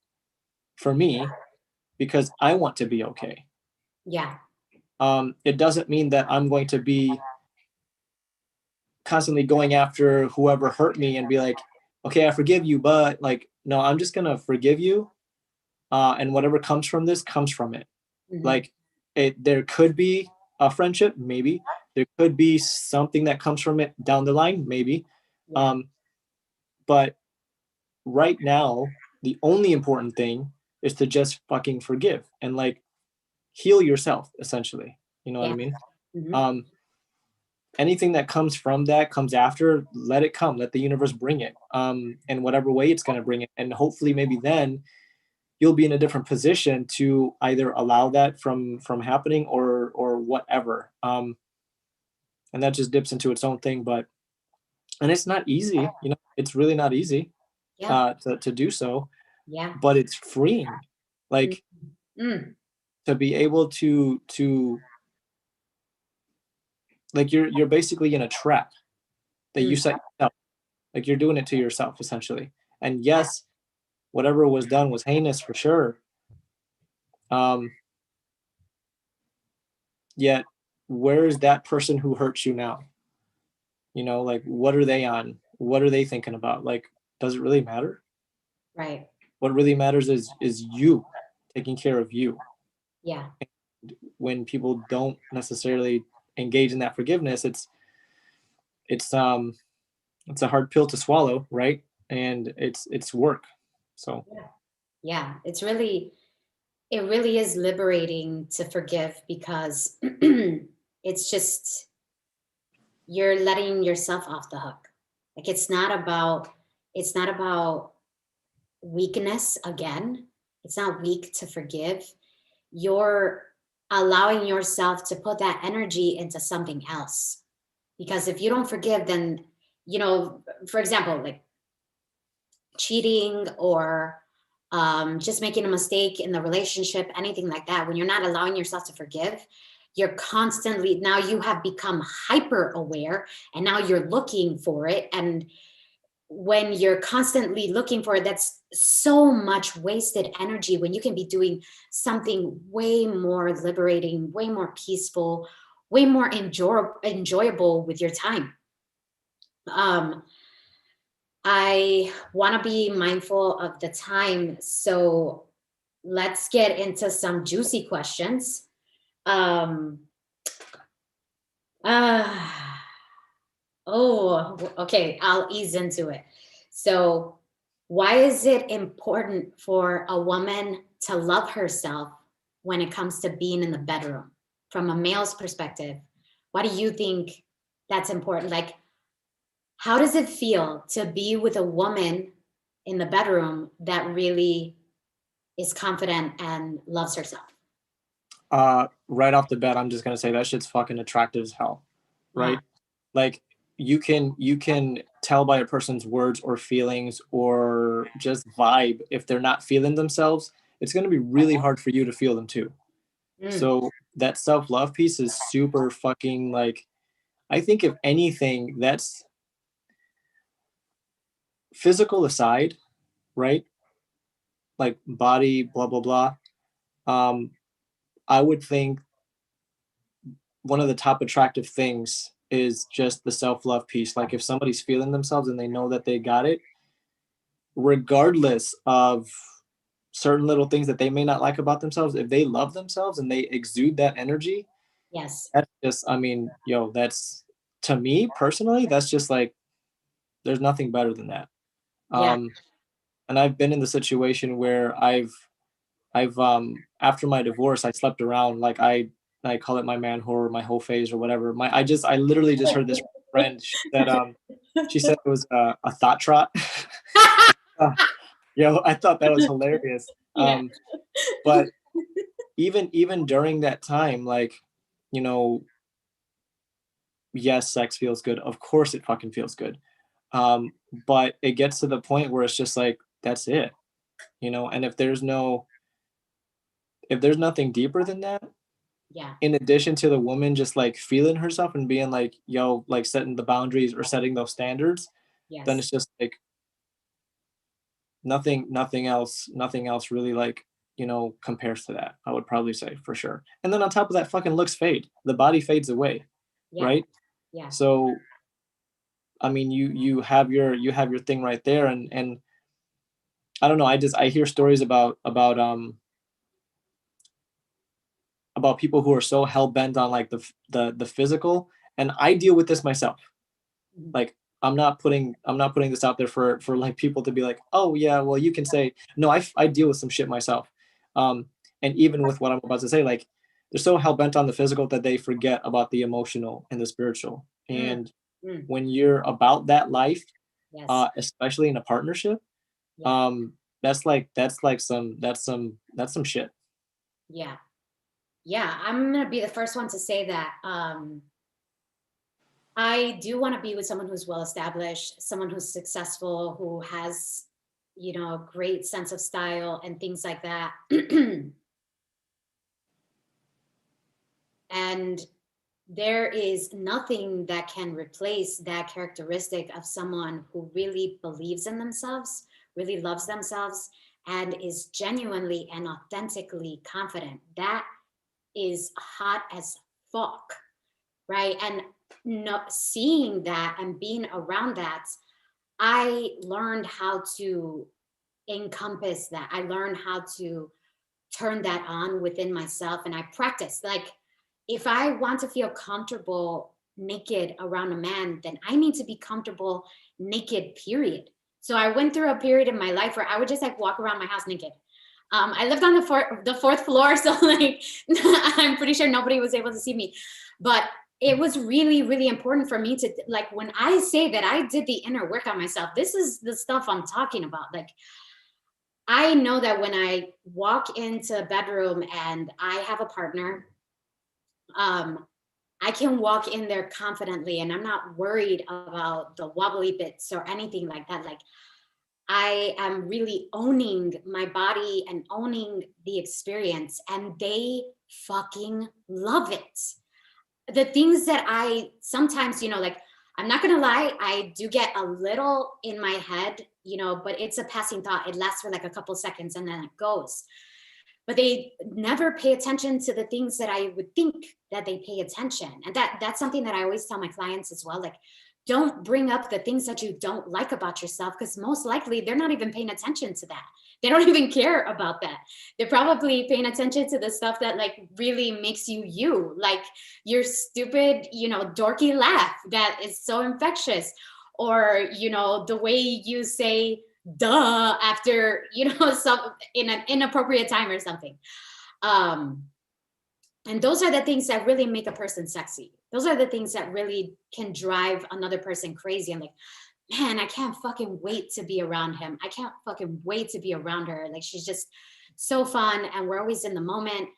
for me because I want to be okay. Yeah. It doesn't mean that I'm going to be constantly going after whoever hurt me and be like, okay, I forgive you, but like, no, I'm just gonna forgive you, and whatever comes from this comes from it. Mhm. Like, there could be a friendship, maybe. There could be something that comes from it down the line, maybe. Yeah. Um, but right now, the only important thing is to just fucking forgive and like heal yourself, essentially. You know what I Yeah. mean? Mhm. Um, anything that comes from that comes after, let it come, let the universe bring it, in whatever way it's going to bring it, and hopefully maybe then you'll be in a different position to either allow that from happening or whatever. And that just dips into its own thing, but and it's not easy, you know, it's really not easy Yeah. to do so, Yeah. but it's freeing, Mm, like mm, to be able to like you're basically in a trap that you mm. set yourself, like you're doing it to yourself essentially. And Yeah. yes, whatever was done was heinous for sure. Um, yet, where is that person who hurts you now? You know, like what are they on? What are they thinking about? Like, does it really matter? Right. What really matters is you taking care of you. Yeah. When people don't necessarily engage in that forgiveness, it's um it's a hard pill to swallow, right? And it's work. So Yeah. Yeah. It really is liberating to forgive because it's just, you're letting yourself off the hook. Like it's not about weakness again. It's not weak to forgive. You're allowing yourself to put that energy into something else. Because if you don't forgive, then, you know, for example, like cheating or just making a mistake in the relationship, anything like that, when you're not allowing yourself to forgive, you're constantly, now you have become hyper aware, and now you're looking for it. And when you're constantly looking for it, that's so much wasted energy when you can be doing something way more liberating, way more peaceful, way more enjoyable with your time. um, I want to be mindful of the time, so let's get into some juicy questions. um, uh, Oh, okay. I'll ease into it. So, why is it important for a woman to love herself when it comes to being in the bedroom? From a male's perspective, why do you think that's important? Like, how does it feel to be with a woman in the bedroom that really is confident and loves herself? Right off the bat, I'm just gonna say that shit's fucking attractive as hell, Yeah. right? Like you can tell by a person's words or feelings or just vibe if they're not feeling themselves. It's gonna be really hard for you to feel them too. Mm, So that self love piece is super fucking like. I think if anything, that's physical aside, right? Like body, blah blah blah. Um, I would think one of the top attractive things is just the self-love piece. Like if somebody's feeling themselves and they know that they got it, regardless of certain little things that they may not like about themselves, if they love themselves and they exude that energy, yes. that's just, I mean, yo, that's, to me personally, that's just like, there's nothing better than that. Yeah. um and I've been in the situation where I've after my divorce, I slept around. Like I call it my man horror, my whole phase or whatever. I literally just heard this friend. She said it was a thought trot. Uh, Yo, I thought that was hilarious. Yeah. But even during that time, like, you know, yes, sex feels good. Of course it fucking feels good. But it gets to the point where it's just like, that's it, and if there's nothing deeper than that, Yeah. in addition to the woman just like feeling herself and being like, yo, like setting the boundaries or setting those standards, then Yes. it's just like nothing else really like, compares to that. I would probably say for sure. And then on top of that, fucking looks fade. The body fades away, Yeah. right? Yeah. So I mean, you have your thing right there, and I don't know. I hear stories about people who are so hell bent on like the physical, and I deal with this myself. Mhm. Like I'm not putting this out there for like people to be like, oh yeah, well you can say no. I deal with some shit myself. um and even with what I'm about to say, like they're so hell-bent on the physical that they forget about the emotional and the spiritual. Mm, And mm. when you're about that life, Yes. especially in a partnership, Yeah. um that's some shit. Yeah. Yeah. I'm gonna be the first one to say that. I do want to be with someone who's well established, someone who's successful, who has, a great sense of style and things like that. And there is nothing that can replace that characteristic of someone who really believes in themselves, really loves themselves, and is genuinely and authentically confident. That is hot as fuck, right? And seeing that and being around that, I learned how to encompass that. I learned how to turn that on within myself, and I practice. Like, if I want to feel comfortable naked around a man, then I need to be comfortable naked, period. So I went through a period in my life where I would just like walk around my house naked. I lived on the fourth floor, so like I'm pretty sure nobody was able to see me. But it was really, really important for me to, like, when I say that I did the inner work on myself, this is the stuff I'm talking about. Like, I know that when I walk into a bedroom and I have a partner, um, I can walk in there confidently and I'm not worried about the wobbly bits or anything like that. Like, I am really owning my body and owning the experience, and they fucking love it. The things that I sometimes, like, I'm not gonna lie, I do get a little in my head, but it's a passing thought. It lasts for like a couple seconds and then it goes. But they never pay attention to the things that I would think that they pay attention. And that's something that I always tell my clients as well. Like, don't bring up the things that you don't like about yourself, because most likely they're not even paying attention to that. They don't even care about that. They're probably paying attention to the stuff that like really makes you you, like your stupid, dorky laugh that is so infectious, or the way you say duh after some in an inappropriate time or something. um and those are the things that really make a person sexy. Those are the things that really can drive another person crazy. I'm like, man, I can't fucking wait to be around him. I can't fucking wait to be around her. Like, she's just so fun, and we're always in the moment.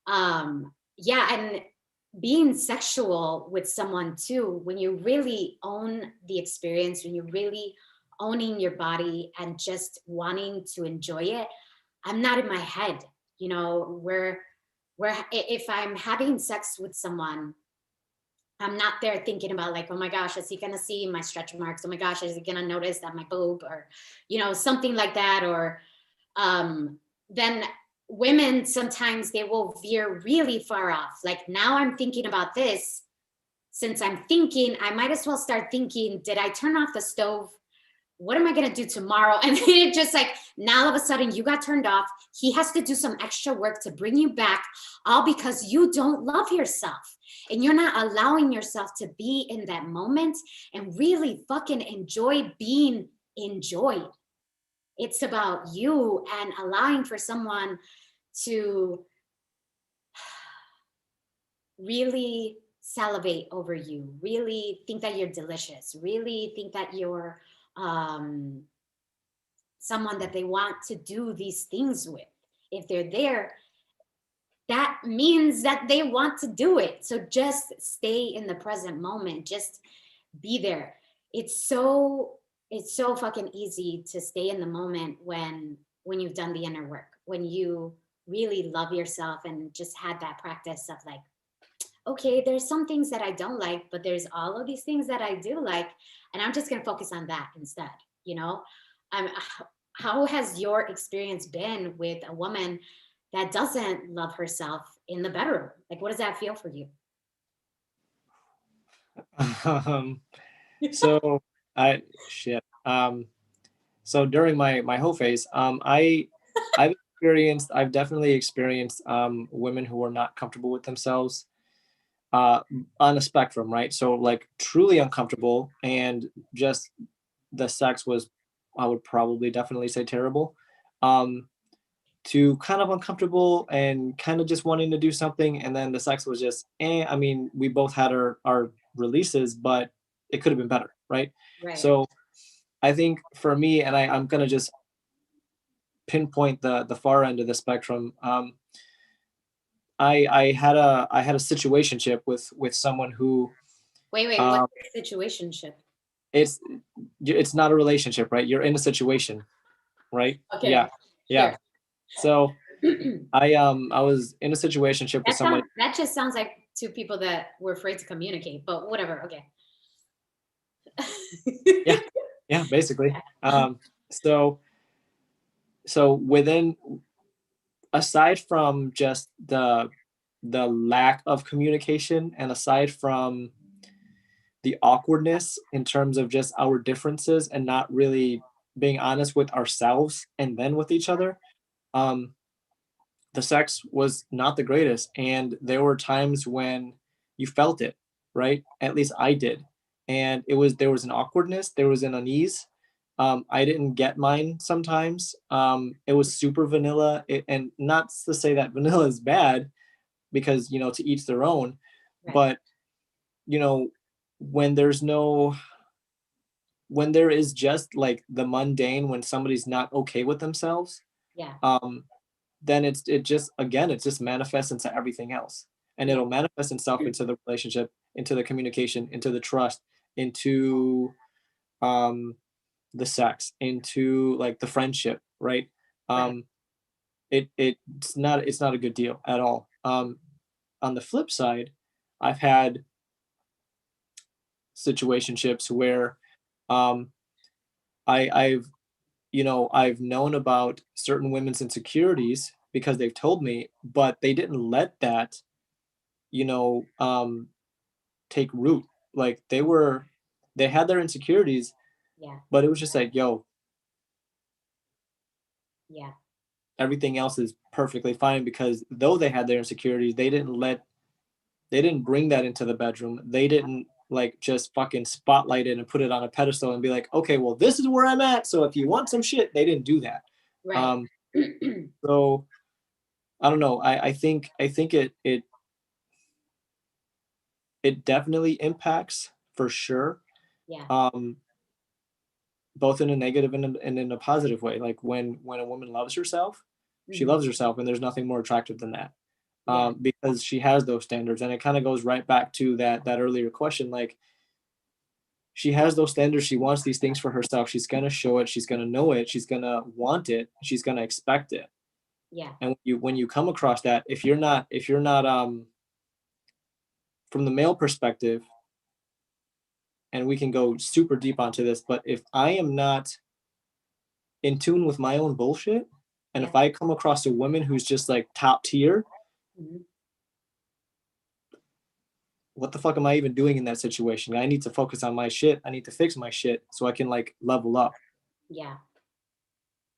Yeah, and being sexual with someone too, when you really own the experience, when you're really owning your body and just wanting to enjoy it, I'm not in my head, where if I'm having sex with someone, I'm not there thinking about like, oh my gosh, is he gonna see my stretch marks? Oh my gosh, is he gonna notice that my boob, or something like that? Or then women sometimes they will veer really far off. Like, now I'm thinking about this. Since I'm thinking, I might as well start thinking, did I turn off the stove? What am I going to do tomorrow? And then it just like, now all of a sudden you got turned off. He has to do some extra work to bring you back, all because you don't love yourself and you're not allowing yourself to be in that moment and really fucking enjoy being enjoyed. It's about you and allowing for someone to really salivate over you, really think that you're delicious, really think that you're um, someone that they want to do these things with. If they're there, that means that they want to do it. So just stay in the present moment. Just be there. It's so fucking easy to stay in the moment when you've done the inner work, when you really love yourself and just had that practice of like, okay, there's some things that I don't like, but there's all of these things that I do like, and I'm just gonna focus on that instead. You know, um, how has your experience been with a woman that doesn't love herself in the bedroom? Like, what does that feel for you? um, so I shit. So during my whole phase, I've definitely experienced women who are not comfortable with themselves, uh, on a spectrum, right? So like truly uncomfortable, and just the sex was, I would probably definitely say terrible, um, to kind of uncomfortable and kind of just wanting to do something, and then the sex was just, I mean, we both had our releases, but it could have been better, right? Right. So I think for me, and I'm gonna just pinpoint the far end of the spectrum. I had a situationship with someone who, Wait, what's um, the situationship? it's it's not a relationship, right? You're in a situation, right? Yeah, Okay, yeah. sure. So I was in a situationship with somebody. That just sounds like two people that were afraid to communicate, but whatever. Okay. Yeah, yeah, basically. So within, aside from just the lack of communication, and aside from the awkwardness in terms of just our differences and not really being honest with ourselves and then with each other, um, the sex was not the greatest. And there were times when you felt it, right? At least I did. And there was an awkwardness, there was an unease. I didn't get mine sometimes. It was super vanilla. And not to say that vanilla is bad, because, to each their own. Right. But, you know, when there's no, when there is just like the mundane, when somebody's not okay with themselves, Yeah. um, then it just, again, it just manifests into everything else. And Yeah. it'll manifest itself into the relationship, into the communication, into the trust, into um the sex, into like the friendship, right? Right. It's not a good deal at all. On the flip side, I've had situationships where um, I've I've known about certain women's insecurities because they've told me, but they didn't let that you know um, take root. Like they had their insecurities, Yeah. but it was just like, yo, Yeah. everything else is perfectly fine, because though they had their insecurities, they didn't bring that into the bedroom. They didn't like just fucking spotlight it and put it on a pedestal and be like, okay, well, this is where I'm at. So if you want some shit, they didn't do that. Right. Um, so I don't know. I think it definitely impacts for sure. Yeah. Um, both in a negative and in a positive way. Like when a woman loves herself, she Mhm. loves herself, and there's nothing more attractive than that. Yeah. Because she has those standards, and it kind of goes right back to that earlier question. Like, she has those standards, she wants these things for herself, she's gonna show it, she's gonna know it, she's gonna want it, she's gonna expect it. Yeah. And when you come across that, if you're not from the male perspective, and we can go super deep onto this, but if I am not in tune with my own bullshit, and Yeah. if I come across a woman who's just like top tier, Mhm. what the fuck am I even doing in that situation? I need to focus on my shit. I need to fix my shit so I can like level up. Yeah.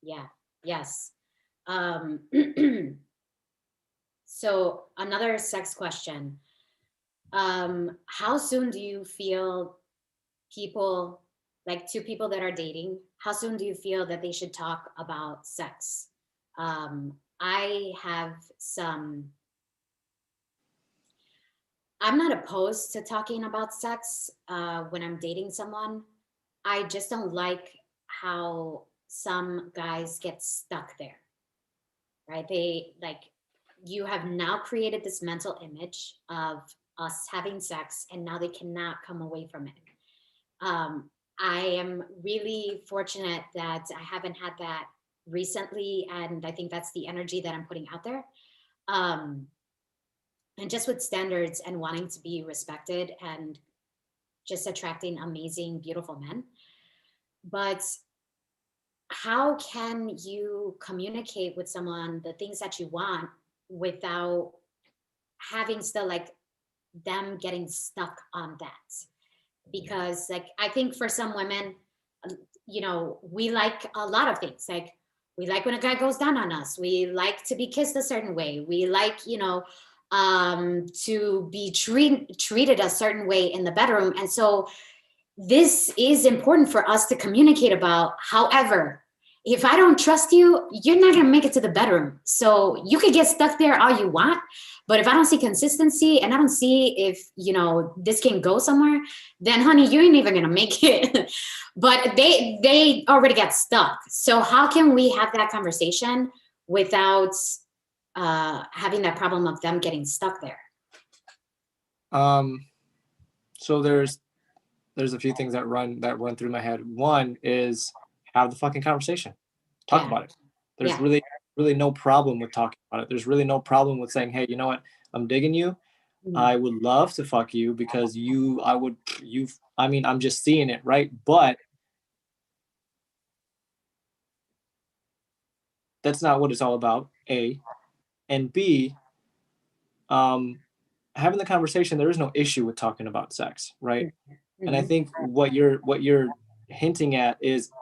Yeah. Yes. Um, so another sex question. How soon do you feel people, like two people that are dating, how soon do you feel that they should talk about sex? I have some, I'm not opposed to talking about sex when I'm dating someone. I just don't like how some guys get stuck there, right? They like, you have now created this mental image of us having sex, and now they cannot come away from it. Um, I am really fortunate that I haven't had that recently, and I think that's the energy that I'm putting out there. Um, and just with standards and wanting to be respected and just attracting amazing, beautiful men. But how can you communicate with someone the things that you want without having still like them getting stuck on that? Because like I think for some women, we like a lot of things. Like we like when a guy goes down on us. We like to be kissed a certain way. We like, to be treated a certain way in the bedroom. And so this is important for us to communicate about. However, if I don't trust you, you're not going to make it to the bedroom. So you could get stuck there all you want. But if I don't see consistency and I don't see if, this can go somewhere, then honey, you ain't even going to make it. But they already got stuck. So how can we have that conversation without having that problem of them getting stuck there? Um, so there's a few things that run through my head. One is, have the fucking conversation. Talk Yeah. about it. There's Yeah. really no problem with talking about it. There's really no problem with saying, hey, you know what? I'm digging you. Mhm. I would love to fuck you because I'm just seeing it, right? But that's not what it's all about, A. And B, um, having the conversation, there is no issue with talking about sex, right? And I Mhm. think what you're hinting at is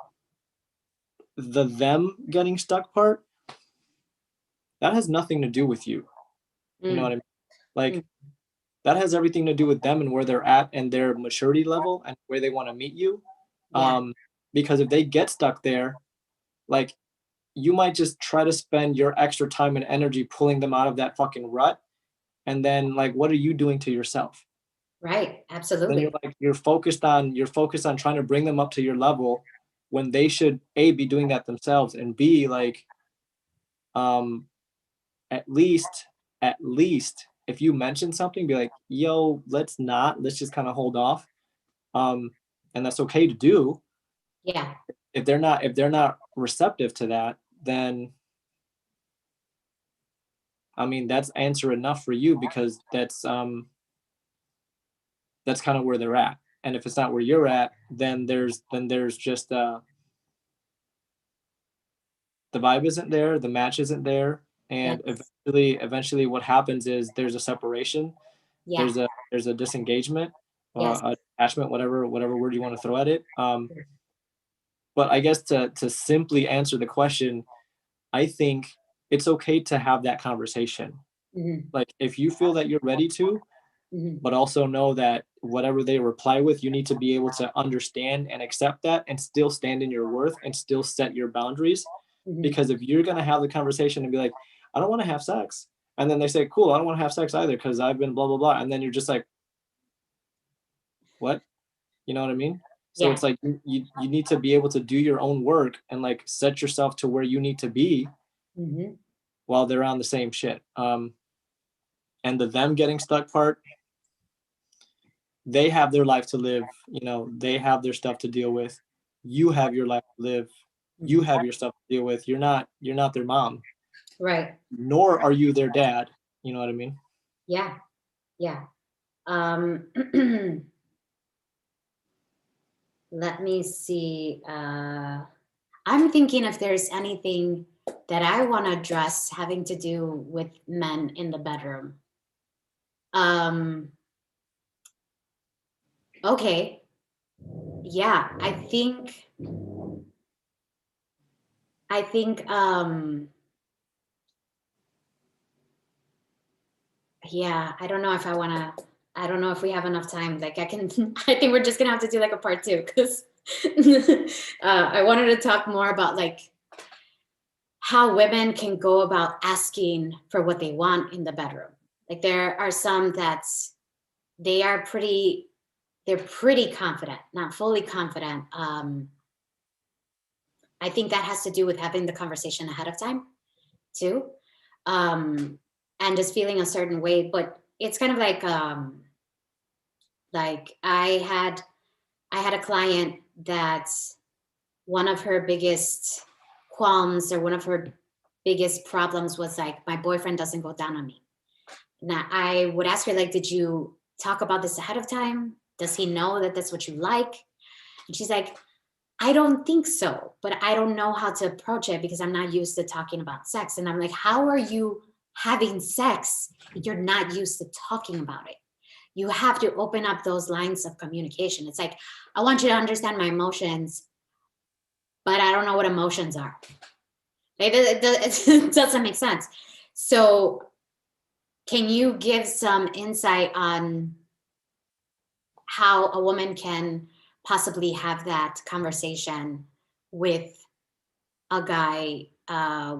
the them getting stuck part. That has nothing to do with you. You know what Mm. I mean? Mm. Like, that has everything to do with them and where they're at and their maturity level and where they want to meet you. Yeah. Because if they get stuck there, like, you might just try to spend your extra time and energy pulling them out of that fucking rut. And then, like, what are you doing to yourself? Right. Then you're Absolutely. like, you're focused on trying to bring them up to your level when they should, A, be doing that themselves, and B, like, um at least if you mention something, be like, yo, let's just kind of hold off. um and that's okay to do Yeah. if they're not receptive to that, then I mean that's answer enough for you, because that's kind of where they're at. And if it's not where you're at, then there's just the vibe isn't there, the match isn't there, and Yes. eventually what happens is there's a separation, Yeah. there's a disengagement, Yes. attachment, whatever word you want to throw at it. But I guess to simply answer the question, I think it's okay to have that conversation. Hmm. Like if you feel that you're ready to, Hmm. but also know that whatever they reply with, you need to be able to understand and accept that and still stand in your worth and still set your boundaries. Hmm. Because if you're going to have the conversation and be like, I don't want to have sex. And then they say, cool, I don't want to have sex either because I've been blah, blah, blah. And then you're just like, what? You know what I mean? So Yeah. it's like you need to be able to do your own work and like set yourself to where you need to be Hmm. while they're on the same shit. And the them getting stuck part, they have their life to live, you know, they have their stuff to deal with. You have your life to live. You Hmm. have your stuff to deal with. You're not their mom, Right. nor are you their dad. You know what I mean? Yeah. Yeah. Um, let me see. I'm thinking if there's anything that I want to address having to do with men in the bedroom. Um, okay. Yeah, I think yeah, I don't know if I don't know if we have enough time. Like I can I think we're just gonna have to do like a part two because I wanted to talk more about like how women can go about asking for what they want in the bedroom. Like there are some that they are they're pretty confident, not fully confident. I think that has to do with having the conversation ahead of time too. Um, and just feeling a certain way. But it's kind of like I had a client that one of her biggest qualms or one of her biggest problems was like my boyfriend doesn't go down on me. Now I would ask her like, did you talk about this ahead of time? Does he know that that's what you like? And she's like, I don't think so, but I don't know how to approach it because I'm not used to talking about sex. And I'm like, how are you having sex if you're not used to talking about it? You have to open up those lines of communication. It's like, I want you to understand my emotions, but I don't know what emotions are. It doesn't make sense. So, can you give some insight on how a woman can possibly have that conversation with a guy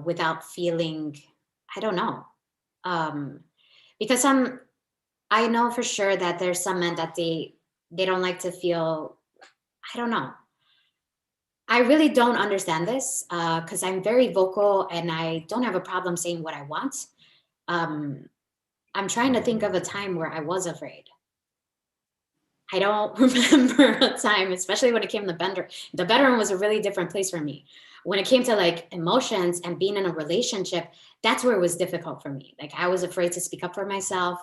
without feeling, I don't know, um, because I know for sure that there's some men that they don't like to feel, I don't know. I really don't understand this because I'm very vocal and I don't have a problem saying what I want. Um, I'm trying to think of a time where I was afraid. I don't remember a time, especially when it came to bedroom. The bedroom was a really different place for me. When it came to like emotions and being in a relationship, that's where it was difficult for me. Like I was afraid to speak up for myself.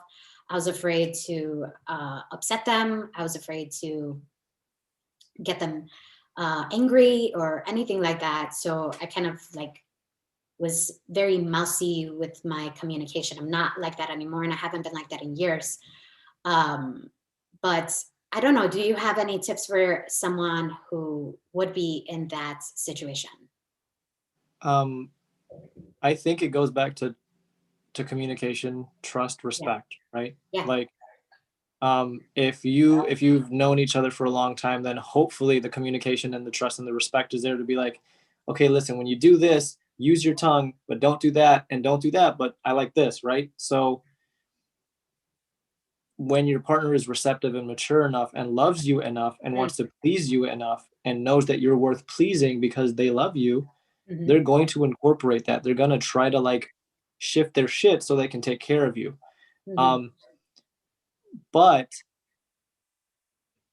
I was afraid to upset them. I was afraid to get them angry or anything like that. So I kind of like was very mousy with my communication. I'm not like that anymore, and I haven't been like that in years. Um, but I don't know. Do you have any tips for someone who would be in that situation? Um, I think it goes back to communication, trust, Yeah, respect, right? yeah, Like if you've known each other for a long time, then hopefully the communication and the trust and the respect is there to be like, okay, listen, when you do this, use your tongue, but don't do that, and don't do that, but I like this, right? So when your partner is receptive and mature enough and loves you enough and mm, wants to please you enough and knows that you're worth pleasing because they love you, mhm, they're going to incorporate that. They're going to try to like shift their shit so they can take care of you. mhm, um but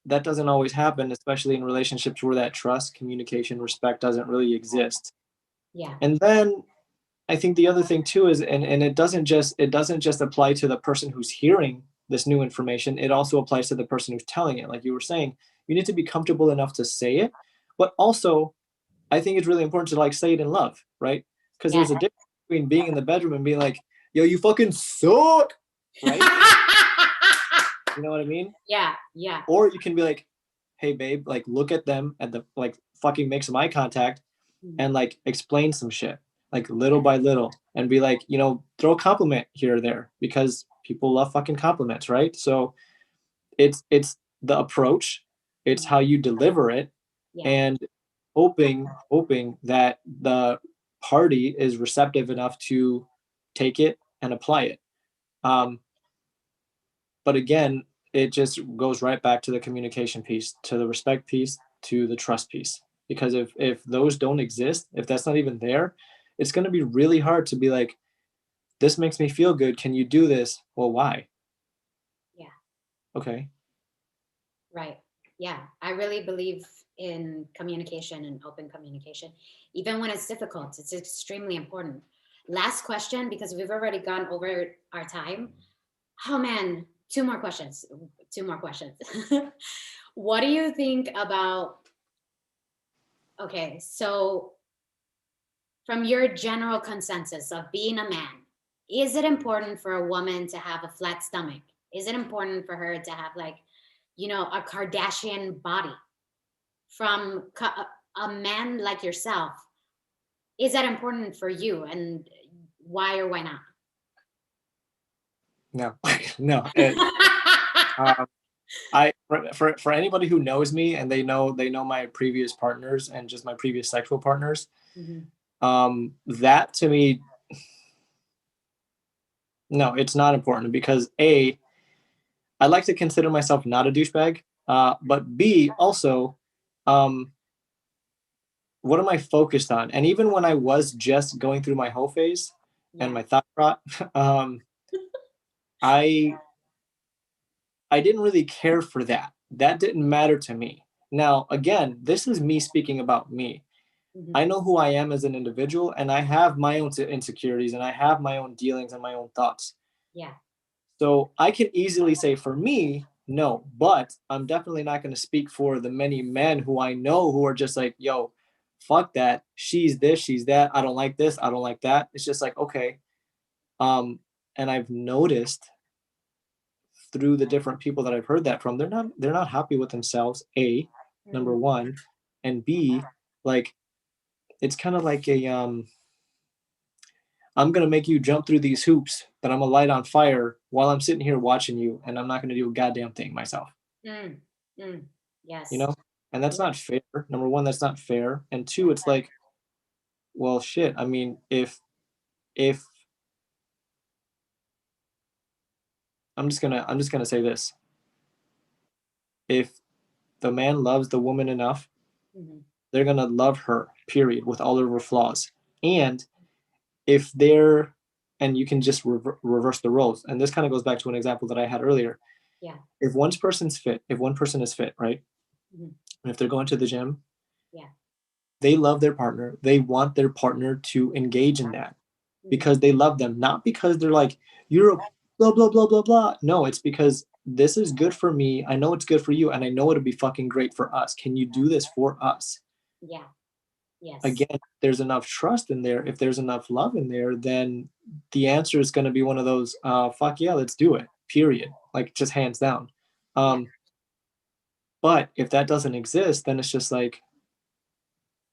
that doesn't always happen, especially in relationships where that trust, communication, respect doesn't really exist. Yeah. And then I think the other thing too is, and it doesn't just apply to the person who's hearing this new information. It also applies to the person who's telling it. Like you were saying, you need to be comfortable enough to say it, but also I think it's really important to like say it in love, right? Because Yeah. there's a difference between being in the bedroom and being like, "Yo, you fucking suck," right? You know what I mean? Yeah. Yeah. Or you can be like, "Hey, babe, like look at them at the like fucking make some eye contact Mhm. and like explain some shit, like little by little, and be like, throw a compliment here or there because people love fucking compliments, right? So it's the approach, it's how you deliver it, Yeah. and hoping that the party is receptive enough to take it and apply it. Um, but again, it just goes right back to the communication piece, to the respect piece, to the trust piece. Because if those don't exist, if that's not even there, it's going to be really hard to be like, this makes me feel good. Can you do this? Well, why? Yeah. Okay. Right. Yeah. I really believe in communication and open communication. Even when it's difficult, it's extremely important. Last question, because we've already gone over our time. Oh man, two more questions. Two more questions. What do you think about, okay, so from your general consensus of being a man, is it important for a woman to have a flat stomach? Is it important for her to have like, a Kardashian body? From a man like yourself, is that important for you, and why or why not? No, no. Um, for anybody who knows me and they know my previous partners and just my previous sexual partners, Mhm. that to me, no, it's not important because A, I like to consider myself not a douchebag, but B, also, um, what am I focused on? And even when I was just going through my whole phase and Yeah. my thought rot, um, I I didn't really care for that. That didn't matter to me. Now, again, this is me speaking about me. I Mhm. know who I am as an individual, and I have my own insecurities, and I have my own dealings and my own thoughts. Yeah. So I can easily say for me, no, but I'm definitely not going to speak for the many men who I know who are just like, yo, fuck that. She's this, she's that. I don't like this. I don't like that. It's just like, okay. Um, and I've noticed through the different people that I've heard that from, they're not happy with themselves, A, number Mm. one, and B, like it's kind of like a I'm gonna make you jump through these hoops that I'm gonna light on fire while I'm sitting here watching you, and I'm not gonna do a goddamn thing myself. Mm. Mm. You Yes. know? And that's Yeah. not fair. Number one, that's not fair. And two, it's like, well, shit. I mean, if I'm just gonna say this. If the man loves the woman enough, Mhm. they're gonna love her, period, with all of her flaws. And if they're and you can just reverse the roles. And this kind of goes back to an example that I had earlier. Yeah. If one person is fit, right? Mhm. And if they're going to the gym, Yeah. they love their partner. They want their partner to engage in that Mhm. because they love them, not because they're like, you're a blah, blah, blah, blah, blah. No, it's because this is good for me. I know it's good for you. And I know it'll be fucking great for us. Can you do this for us? Yeah. Yes. Again, if there's enough trust in there, if there's enough love in there, then the answer is going to be one of those, fuck yeah, let's do it, period. Like just hands down. Yeah. But if that doesn't exist, then it's just like,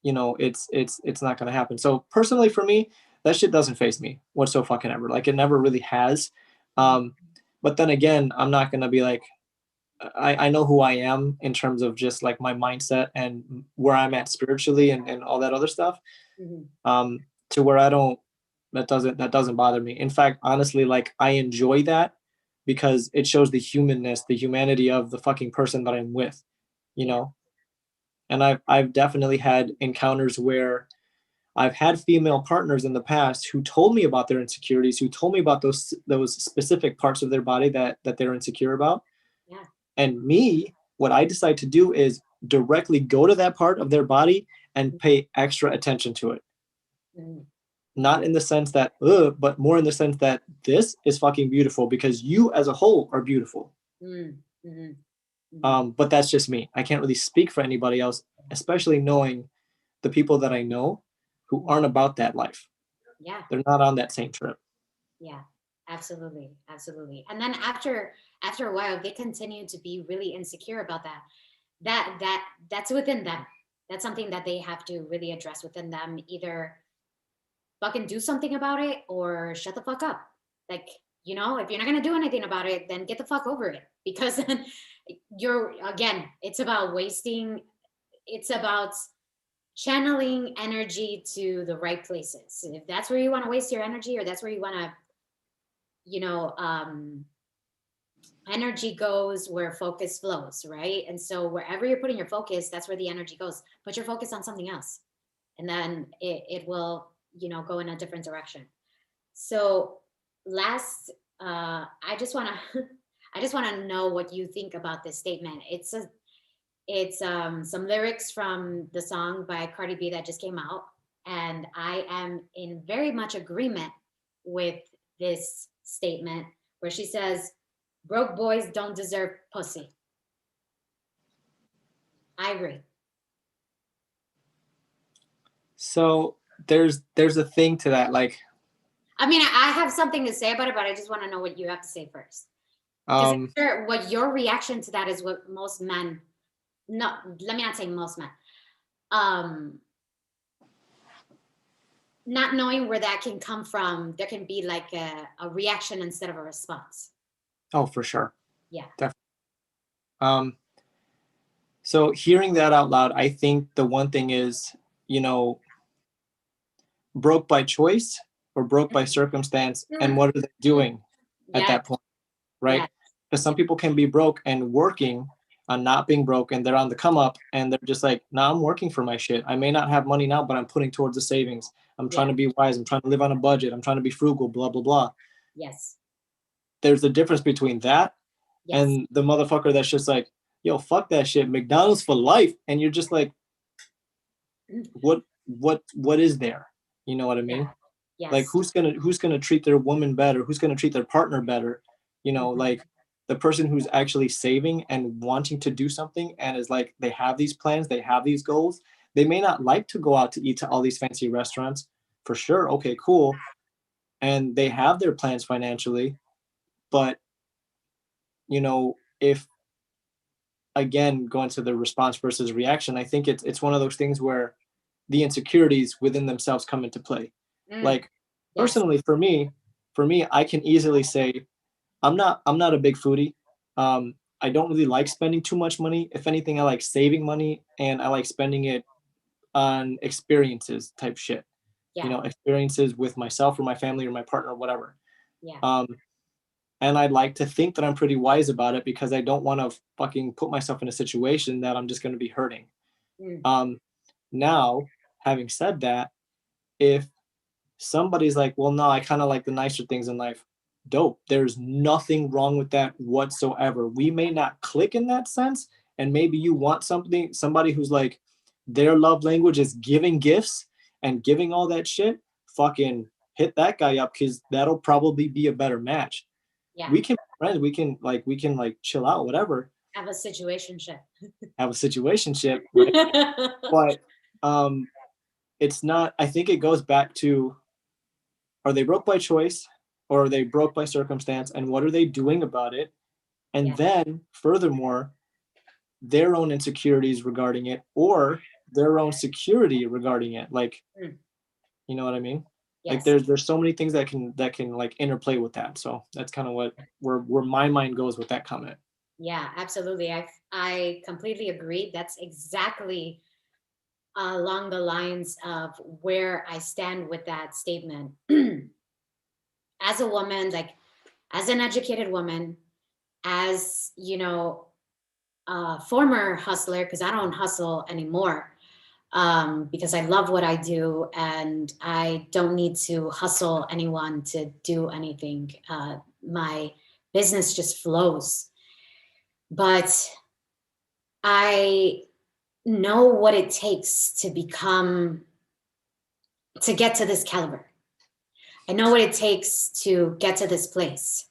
it's not gonna happen. So personally for me, that shit doesn't phase me whatsoever fucking ever. Like it never really has. Mhm. Um, but then again, I'm not gonna be like I know who I am in terms of just like my mindset and where I'm at spiritually and all that other stuff. Mhm. To where I don't that doesn't bother me. In fact, honestly, like I enjoy that because it shows the humanness, the humanity of the fucking person that I'm with, you Yeah. know? And I've definitely had encounters where I've had female partners in the past who told me about their insecurities, who told me about those specific parts of their body that they're insecure about. Yeah. And me, what I decide to do is directly go to that part of their body and pay extra attention to it. Mm, Not in the sense that, but more in the sense that this is fucking beautiful because you as a whole are beautiful. mm, mhm, mhm. But that's just me. I can't really speak for anybody else, especially knowing the people that I know who aren't about that life. Yeah, They're not on that same trip. yeah, absolutely, absolutely. And then after a while, they continue to be really insecure about that. That's within them. That's something that they have to really address within them. Either fucking do something about it or shut the fuck up. Like, if you're not gonna do anything about it, then get the fuck over it. Because then you're again, it's about channeling energy to the right places. If that's where you want to waste your energy, or that's where you want to, you know, energy goes where focus flows, right? And so wherever you're putting your focus, that's where the energy goes. Put your focus on something else, and then it will, go in a different direction. So last, I just want to, I just want to know what you think about this statement. It's some lyrics from the song by Cardi B that just came out, and I am in very much agreement with this statement where she says, "Broke boys don't deserve pussy." I agree. So there's a thing to that. Like, I mean, I have something to say about it, but I just want to know what you have to say first, because I'm um, sure what your reaction to that is what most men, no, let me not say most men, um, not knowing where that can come from, there can be like a reaction instead of a response. oh, for sure. Yeah. Definitely. Um, so hearing that out loud, I think the one thing is, you know, broke by choice or broke by circumstance, and Mm, what are they doing at yes, that point, right? yes, Because some yes, people can be broke and working on not being broke, and they're on the come up, and they're just like, "Nah, I'm working for my shit. I may not have money now, but I'm putting towards the savings. I'm trying yes, to be wise. I'm trying to live on a budget. I'm trying to be frugal. Blah blah blah." yes, There's a difference between that yes, and the motherfucker that's just like, "Yo, fuck that shit, McDonald's for life," and you're just like, mm, what is there? You know what I yeah, mean? Like, yes, who's gonna treat their woman better? Who's gonna treat their partner better? mhm, Like the person who's actually saving and wanting to do something and is like, they have these plans, they have these goals. They may not like to go out to eat to all these fancy restaurants, for sure. Okay, cool. And they have their plans financially, but if, again, going to the response versus reaction, I think it's one of those things where the insecurities within themselves come into play. mm, Like, yes, personally, for me, I can easily say I'm not a big foodie. I don't really like spending too much money. If anything, I like saving money and I like spending it on experiences type shit. yeah, Experiences with myself or my family or my partner or whatever. yeah, Um, and I'd like to think that I'm pretty wise about it because I don't want to fucking put myself in a situation that I'm just going to be hurting. mm, Um, Now, having said that, if somebody's like, well, no, I kind of like the nicer things in life. Dope. There's nothing wrong with that whatsoever. We may not click in that sense. And maybe you want somebody who's like, their love language is giving gifts and giving all that shit. Fucking hit that guy up because that'll probably be a better match. yeah. We can be friends. We can chill out, whatever, Have a situationship. have a situationship, right? But um, it's not, I think it goes back to, are they broke by choice or are they broke by circumstance, and what are they doing about it? And Yeah, then furthermore, their own insecurities regarding it or their own security regarding it. Like, mm, you know what I mean? Like, yes, there's so many things that can like interplay with that. So that's kind of what where my mind goes with that comment. yeah, absolutely. I completely agree. That's exactly along the lines of where I stand with that statement. As a woman, like as an educated woman, as a former hustler, because I don't hustle anymore, because I love what I do and I don't need to hustle anyone to do anything. My business just flows. But I know what it takes to get to this caliber. I know what it takes to get to this place.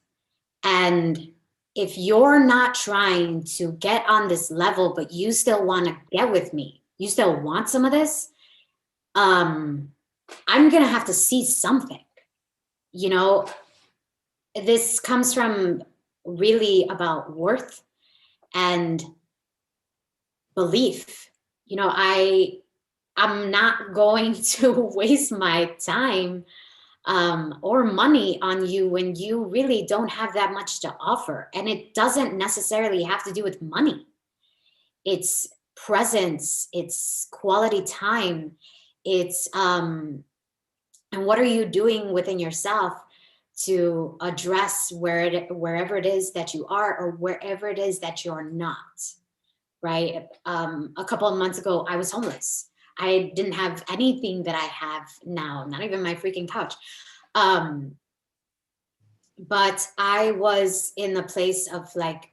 And if you're not trying to get on this level, but you still want to get with me, you still want some of this, I'm going to have to see something. You know, this comes from really about worth and belief. You know, I'm not going to waste my time or money on you when you really don't have that much to offer. And it doesn't necessarily have to do with money. It's presence, it's quality time, it's and what are you doing within yourself to address wherever it is that you are or wherever it is that you're not, right? A couple of months ago, I was homeless. I didn't have anything that I have now, not even my freaking couch. But I was in the place of like,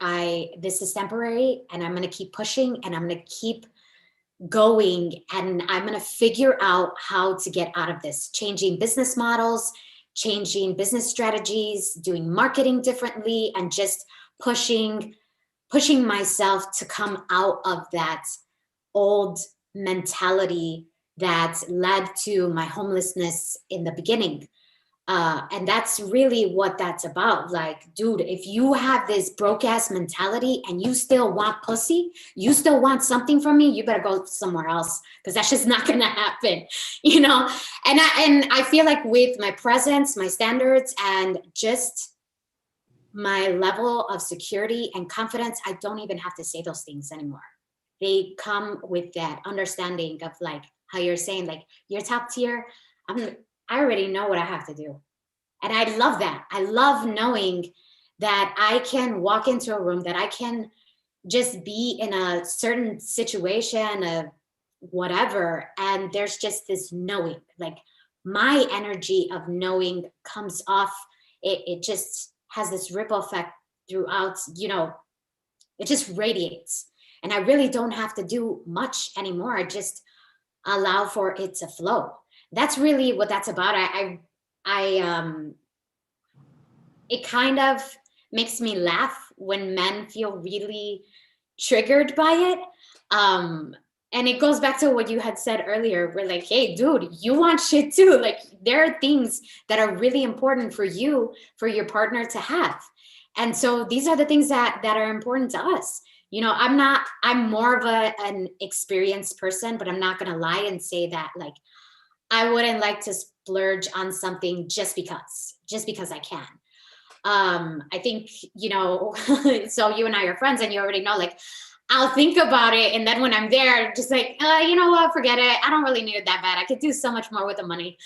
this is temporary and I'm going to keep pushing and I'm going to keep going and I'm going to figure out how to get out of this, changing business models, changing business strategies, doing marketing differently, and just pushing myself to come out of that old mentality that led to my homelessness in the beginning. And that's really what that's about. Like, dude, if you have this broke ass mentality and you still want pussy, you still want something from me, you better go somewhere else because that's just not gonna happen, you know? And I feel like with my presence, my standards, and just my level of security and confidence, I don't even have to say those things anymore. They come with that understanding of like how you're saying, like, you're top tier. I already know what I have to do. And I love that. I love knowing that I can walk into a room, that I can just be in a certain situation of whatever. And there's just this knowing, like my energy of knowing comes off. It just has this ripple effect throughout, you know, it just radiates. And I really don't have to do much anymore. I just allow for it to flow. That's really what that's about. I it kind of makes me laugh when men feel really triggered by it. And it goes back to what you had said earlier. We're like, hey, dude, you want shit too. Like, there are things that are really important for you, for your partner to have. And so these are the things that are important to us. You know, I'm more of an experienced person, but I'm not going to lie and say that like, I wouldn't like to splurge on something just because I can. I think, you know, so you and I are friends and you already know, like, I'll think about it. And then when I'm there, just like, you know what, forget it. I don't really need it that bad. I could do so much more with the money.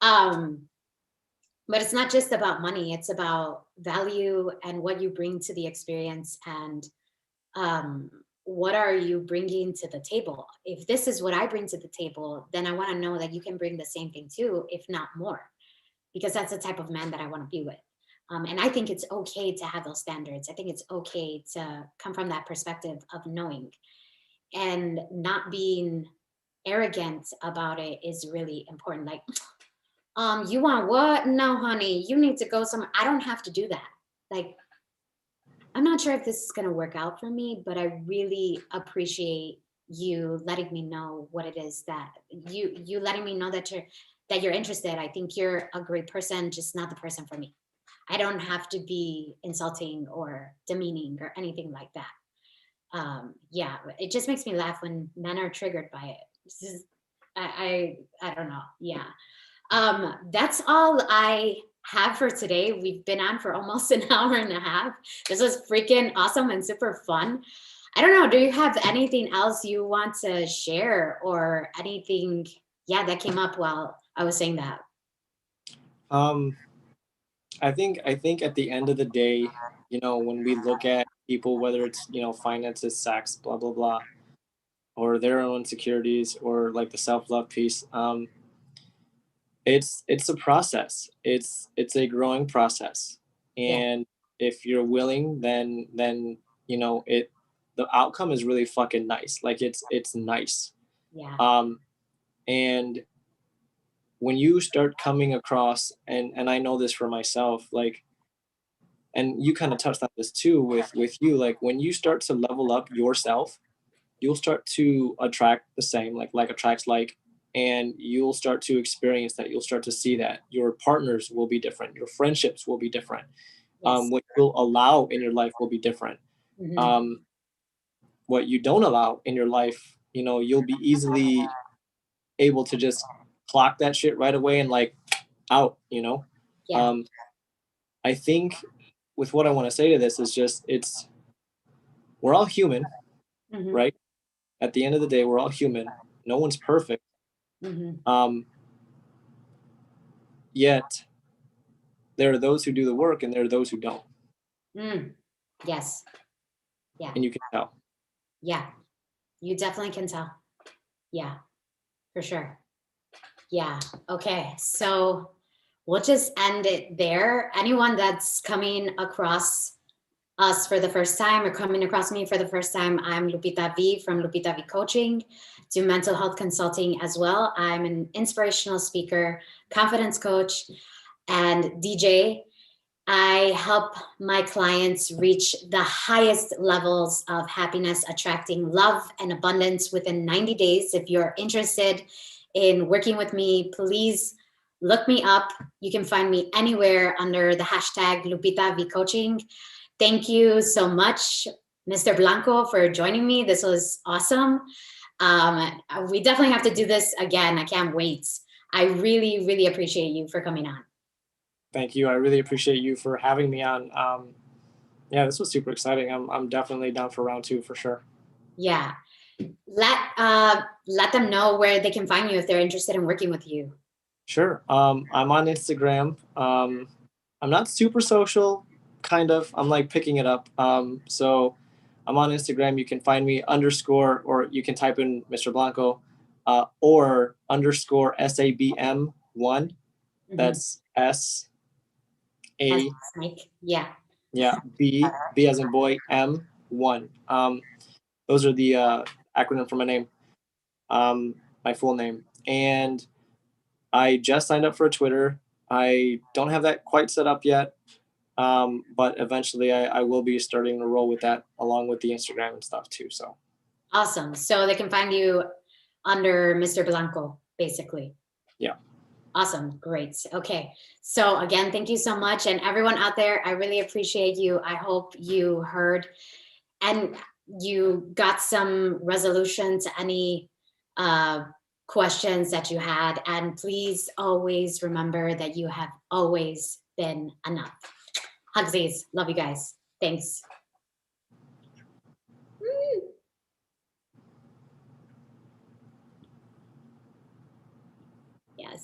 But it's not just about money. It's about value and what you bring to the experience and what are you bringing to the table. If this is what I bring to the table, then I want to know that you can bring the same thing too, if not more, because that's the type of man that I want to be with. And I think it's okay to have those standards. I think it's okay to come from that perspective of knowing and not being arrogant about it is really important. Like, you want what? No, honey, you need to go somewhere. I don't have to do that. Like, I'm not sure if this is going to work out for me, but I really appreciate you letting me know what it is that you letting me know that you're interested. I think you're a great person, just not the person for me. I don't have to be insulting or demeaning or anything like that. Yeah, it just makes me laugh when men are triggered by it. This is, I don't know. Yeah. That's all I have for today. We've been on for almost an hour and a half. This was freaking awesome and super fun. I don't know. Do you have anything else you want to share or anything? Yeah, that came up while I was saying that. Um, I think at the end of the day, you know, when we look at people, whether it's, you know, finances, sex, blah blah blah, or their own insecurities, or like the self love piece, it's a process. It's a growing process, Yeah. and if you're willing, then you know it. the outcome is really fucking nice. Like it's nice. Yeah. And when you start coming across, and I know this for myself, like, and you kind of touched on this too with you, like when you start to level up yourself, you'll start to attract the same, like attracts like, and you'll start to experience that. You'll start to see that your partners will be different, your friendships will be different, Yes. what you'll allow in your life will be different. What you don't allow in your life, you know, you'll be easily able to just clock that shit right away and like out, you know. Yeah. I think with what I want to say to this is just, it's, we're all human, right? At the end of the day, we're all human. No one's perfect. Yet there are those who do the work and there are those who don't. Yes. Yeah. And you can tell. Yeah. You definitely can tell. Yeah, for sure. Yeah. Okay. So we'll just end it there. Anyone that's coming across us for the first time or coming across me for the first time, I'm Lupita V from Lupita V Coaching, do mental health consulting as well. I'm an inspirational speaker, confidence coach, and DJ. I help my clients reach the highest levels of happiness, attracting love and abundance within 90 days. If you're interested in working with me, please look me up. You can find me anywhere under the hashtag Lupita V Coaching. Thank you so much, Mr. Blanco, for joining me. This was awesome. We definitely have to do this again. I can't wait. I really, really appreciate you for coming on. Thank you. I really appreciate you for having me on. Yeah, this was super exciting. I'm definitely down for round 2 for sure. Yeah. Let them know where they can find you if they're interested in working with you. Sure. I'm on Instagram. I'm not super social, kind of. I'm like picking it up. So I'm on Instagram. You can find me underscore, or you can type in Mr. Blanco, or underscore SABM1. That's Snake. Yeah. B as in boy, M1. Those are the acronym for my name, my full name. And I just signed up for a Twitter. I don't have that quite set up yet, but eventually I will be starting to roll with that along with the Instagram and stuff too. So awesome. So they can find you under Mr. Blanco, basically. Yeah. Awesome. Great. Okay. So again, thank you so much. And everyone out there, I really appreciate you. I hope you heard and you got some resolution to any questions that you had. And please always remember that you have always been enough. Hugsies. Love you guys. Thanks.